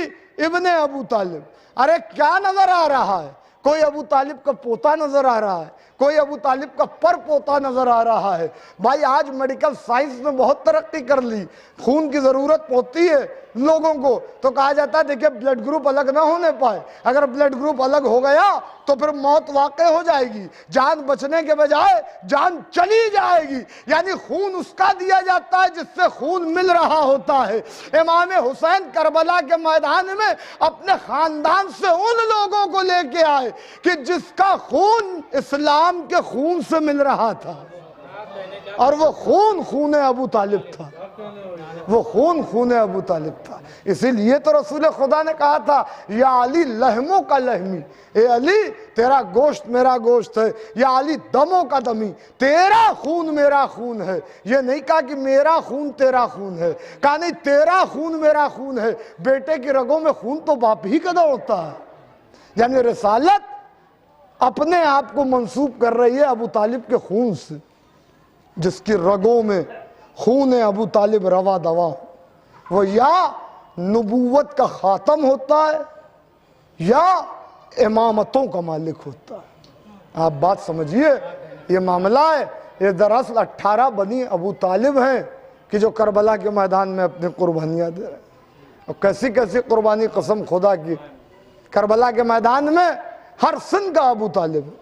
Speaker 1: ابن ابو طالب۔ ارے کیا نظر آ رہا ہے؟ کوئی ابو طالب کا پوتا نظر آ رہا ہے، کوئی ابو طالب کا پر پوتا نظر آ رہا ہے۔ بھائی آج میڈیکل سائنس میں بہت ترقی کر لی، خون کی ضرورت ہوتی ہے لوگوں کو تو کہا جاتا ہے دیکھیں بلڈ گروپ الگ نہ ہونے پائے، اگر بلڈ گروپ الگ ہو گیا تو پھر موت واقع ہو جائے گی، جان بچنے کے بجائے جان چلی جائے گی۔ یعنی خون اس کا دیا جاتا ہے جس سے خون مل رہا ہوتا ہے۔ امام حسین کربلا کے میدان میں اپنے خاندان سے ان لوگوں کو لے کے آئے کہ جس کا خون اسلام کے خون سے مل رہا تھا، اور وہ خون ابو طالب تھا، وہ خون ابو طالب تھا۔ اسی لیے تو رسول خدا نے کہا تھا یا علی لحموں کا لحمی، اے علی تیرا گوشت میرا گوشت ہے، یا علی دموں کا دمی، تیرا خون میرا خون ہے۔ یہ نہیں کہا کہ میرا خون تیرا خون ہے، کہا نہیں تیرا خون میرا خون ہے۔ بیٹے کی رگوں میں خون تو باپ ہی کا دوڑتا ہے۔ یعنی رسالت اپنے آپ کو منسوب کر رہی ہے ابو طالب کے خون سے، جس کی رگوں میں خون ابو طالب روا دوا ہو۔ وہ یا نبوت کا خاتم ہوتا ہے یا امامتوں کا مالک ہوتا ہے۔ آپ بات سمجھیے، یہ معاملہ ہے۔ یہ دراصل 18 بنی ابو طالب ہیں کہ جو کربلا کے میدان میں اپنی قربانیاں دے رہے ہیں۔ اور کیسی کیسی قربانی قسم خدا کی۔ کربلا کے میدان میں ہر سن کا ابو طالب ہے۔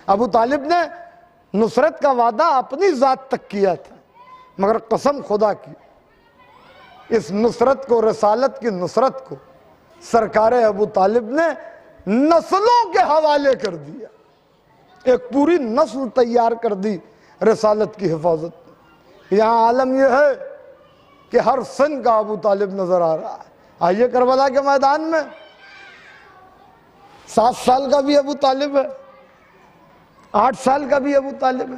Speaker 1: ابو طالب نے نصرت کا وعدہ اپنی ذات تک کیا تھا، مگر قسم خدا کی اس نصرت کو، رسالت کی نصرت کو سرکار ابو طالب نے نسلوں کے حوالے کر دیا۔ ایک پوری نسل تیار کر دی رسالت کی حفاظت میں۔ یہاں عالم یہ ہے کہ ہر سن کا ابو طالب نظر آ رہا ہے۔ آئیے کربلا کے میدان میں 7 سال کا بھی ابو طالب ہے، 8 سال کا بھی ابو طالب ہے،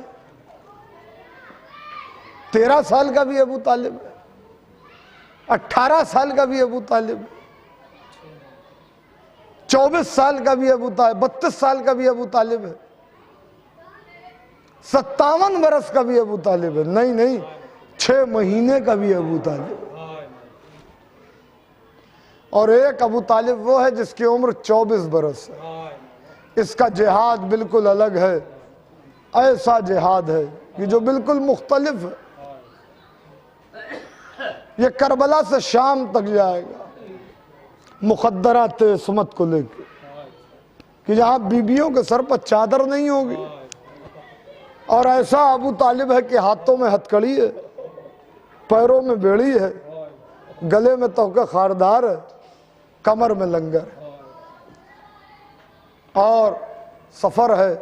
Speaker 1: 13 سال کا بھی ابو طالب ہے۔ 18 سال کا بھی ابو طالب، 24 سال کا بھی ابو طالب، 32 سال کا بھی ابو طالب ہے، 57 برس کا بھی ابو طالب ہے، نہیں 6 مہینے کا بھی ابو طالب، اور ایک ابو طالب وہ ہے جس کی عمر 24 برس ہے۔ اس کا جہاد بالکل الگ ہے، ایسا جہاد ہے کہ جو بالکل مختلف ہے۔ یہ کربلا سے شام تک جائے گا مخدرات عصمت کو لے کے، کہ جہاں بیویوں کے سر پر چادر نہیں ہوگی، اور ایسا ابو طالب ہے کہ ہاتھوں میں ہتکڑی ہے، پیروں میں بیڑی ہے، گلے میں توقع خاردار ہے، کمر میں لنگر ہے، اور سفر ہے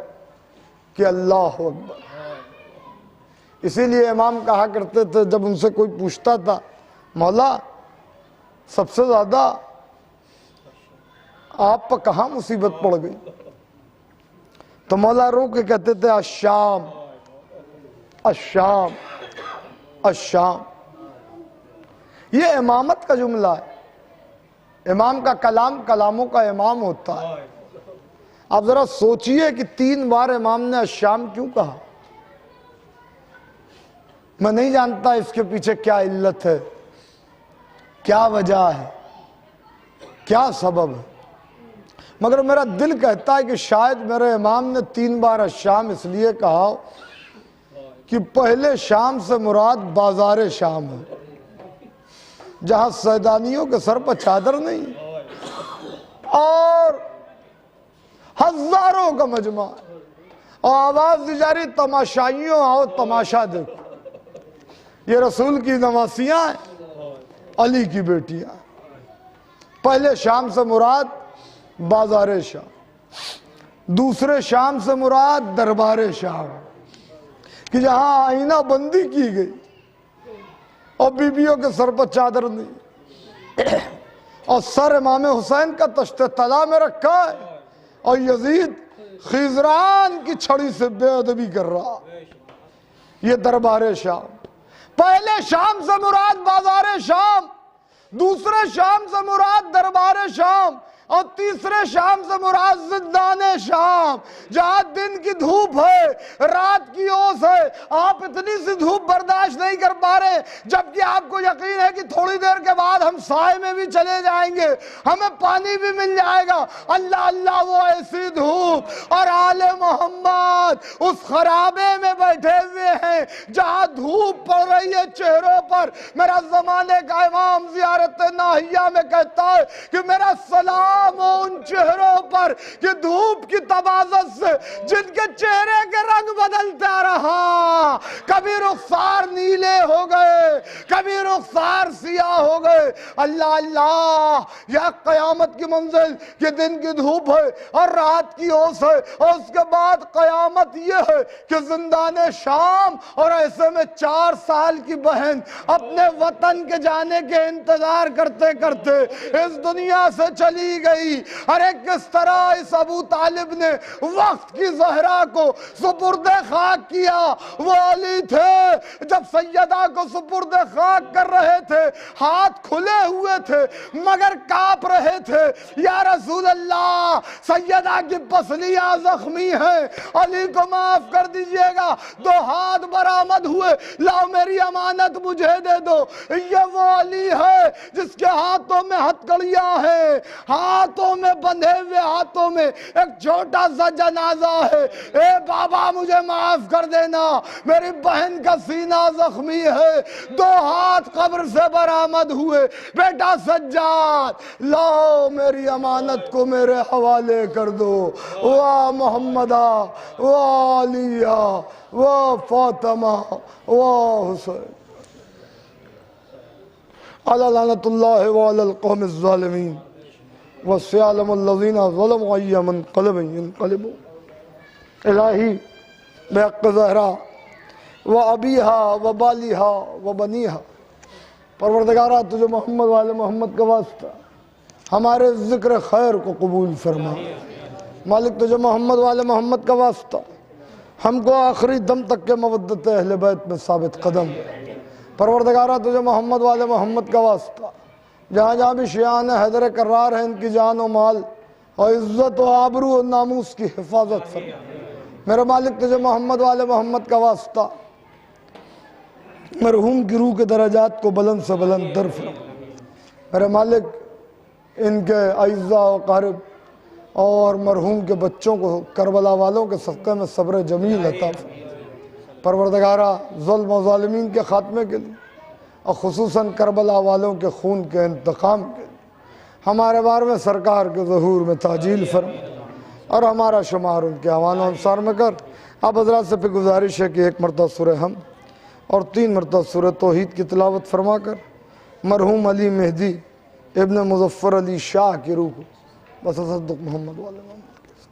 Speaker 1: کہ اللہ اکبر۔ اسی لیے امام کہا کرتے تھے جب ان سے کوئی پوچھتا تھا مولا سب سے زیادہ آپ پر کہاں مصیبت پڑ گئی، تو مولا رو کے کہتے تھے الشام الشام الشام۔ یہ امامت کا جملہ ہے، امام کا کلام کلاموں کا امام ہوتا ہے۔ آپ ذرا سوچئے کہ 3 بار امام نے الشام کیوں کہا؟ میں نہیں جانتا اس کے پیچھے کیا علت ہے، کیا وجہ ہے، کیا سبب ہے، مگر میرا دل کہتا ہے کہ شاید میرے امام نے 3 بار الشام اس لیے کہا کہ پہلے شام سے مراد بازار شام ہے، جہاں سیدانیوں کے سر پر چادر نہیں اور ہزاروں کا مجمع ہے، اور آواز دی جا رہی تماشائیوں آؤ تماشا دیکھو۔ یہ رسول کی نواسیاں ہیں، علی کی بیٹیاں۔ پہلے شام سے مراد بازار شام، دوسرے شام سے مراد دربار شام، کہ جہاں آئینہ بندی کی گئی اور بیویوں کے سر پر چادر نہیں، اور سر امام حسین کا تشت طلا میں رکھا ہے، اور یزید خیزران کی چھڑی سے بے ادبی کر رہا۔ یہ دربار شام۔ پہلے شام سے مراد بازار شام، دوسرے شام سے مراد دربار شام، اور تیسرے شام سے مراد زندان شام، جہاں دن کی دھوپ ہے، رات کی اوس ہے، آپ اتنی سی دھوپ برداشت نہیں کر پا رہے، جبکہ آپ کو یقین ہے کہ تھوڑی دیر کے بعد ہم سائے میں بھی چلے جائیں گے، ہمیں پانی بھی مل جائے گا۔ اللہ اللہ، وہ ایسی دھوپ، اور آل محمد اس خرابے میں بیٹھے ہوئے ہیں جہاں دھوپ پڑ رہی ہے چہروں پر۔ میرا زمانے کا امام زیارت ناہیہ میں کہتا ہے کہ میرا سلام ان چہروں پر کہ دھوپ کی تبازت سے جن کے چہرے کے رنگ بدلتا رہا، کبھی رخسار نیلے ہو گئے، کبھی رخسار سیاہ ہو گئے۔ اللہ اللہ، یہ قیامت کی منزل کہ دن کی دھوپ ہے اور رات کی اوس ہے، اور اس کے بعد قیامت یہ ہے کہ زندان شام، اور ایسے میں 4 سال کی بہن اپنے وطن کے جانے کے انتظار کرتے کرتے اس دنیا سے چلی گئی۔ ارے کس طرح اس ابو طالب نے وقت کی زہرا کو سپرد خاک کیا۔ وہ علی تھے جب سیدہ کو سپرد خاک کر رہے تھے، ہاتھ کھلے ہوئے تھے مگر کانپ رہے تھے۔ یا رسول اللہ، سیدہ کی پسلیاں زخمی ہیں، علی کو معاف کر دیجئے گا۔ 2 ہاتھ برآمد ہوئے، لاؤ میری امانت مجھے دے دو۔ یہ وہ علی ہے جس کے ہاتھوں میں ہتکڑیاں ہیں، ہاتھوں میں بندھے ہوئے ہاتھوں میں ایک چھوٹا سا جنازہ ہے۔ اے بابا مجھے معاف کر دینا، میری بہن کا سینہ زخمی ہے۔ 2 ہاتھ قبر سے برآمد ہوئے، بیٹا سجاد لاؤ میری امانت کو میرے حوالے کر دو۔ وا محمدہ، وا علیہ، وا فاطمہ، وا حسین، علی لعنت اللہ وعلی القوم الظالمین، وَسْيَعْلَمُ الَّذِينَ ظَلَمُوا أَيَّ مُنْقَلَبٍ يَنْقَلِبُونَ۔ الہی بحق زہرا وَأَبِيهَا وَبَالِهَا وَبَنِيهَا، پروردگارہ تجھے محمد والے محمد کا واسطہ ہمارے ذکر خیر کو قبول فرما۔ مالک تجھے محمد والے محمد کا واسطہ ہم کو آخری دم تک کے مودت اہل بیت میں ثابت قدم، پروردگارہ تجھے محمد والے محمد کا واسطہ، جہاں جہاں بھی شیعان حیدر کرار ہیں ان کی جان و مال اور عزت و آبرو و ناموس کی حفاظت فرما۔ میرے مالک تجھے محمد والے محمد کا واسطہ مرحوم کی روح کے درجات کو بلند سے بلند در فرما۔ میرے مالک ان کے اعزاء و قارب اور مرحوم کے بچوں کو کربلا والوں کے صدقے میں صبر جمیل عطا فرما۔ پروردگارہ ظلم و ظالمین کے خاتمے کے لیے اور خصوصاً کربلا والوں کے خون کے انتقام کے لیے ہمارے بار میں سرکار کے ظہور میں تعجیل فرما اور ہمارا شمار ان کے اعوان و انصار میں کر۔ آپ حضرات سے پھر گزارش ہے کہ 1 مرتبہ سورہ حمد اور 3 مرتبہ سورہ توحید کی تلاوت فرما کر مرحوم علی مہدی ابن مظفر علی شاہ کی روح کو بتصدق محمد والے محمد کے ساتھ۔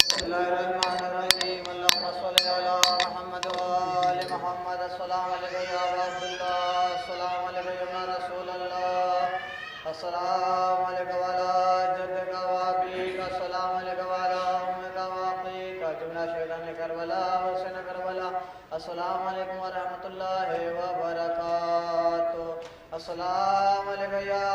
Speaker 6: بسم الله الرحمن الرحيم اللهم صل على محمد وآل محمد السلام عليك يا عبد الله السلام عليك يا رسول الله السلام عليك وعلى جدك وابيك السلام عليك وعلى أمك وأخيك جمنا شهدان كربلاء حسين كربلاء السلام عليكم ورحمة الله وبركاته السلام عليك يا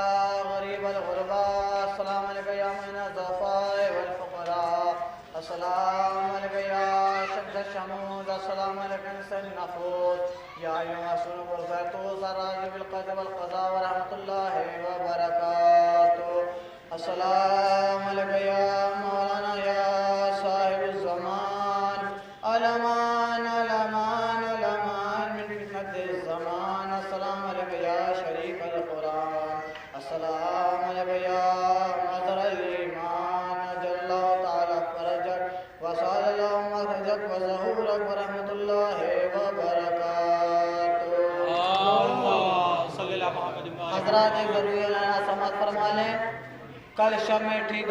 Speaker 6: غريب الغرباء السلام عليك يا من الضعفاء والفقراء السلام عليك يا شمس الشموس السلام عليك انس النفوس يا ايها السنوب الفيتوس الراضي بالقدر والقضاء ورحمة الله وبركاته السلام عليك يا مولانا يا صاحب الزمان الامان الامان الامان من فتنة الزمان السلام عليك يا شريف القرآن السلام عليك يا مظهر الإيمان أجل الله تعالى فرجك وسأل الله مخرجك وظهورك ورحمة الله وبركاته حضرات ایک ضروری اعلان سماعت فرما لیں۔ کل شب میں ٹھیک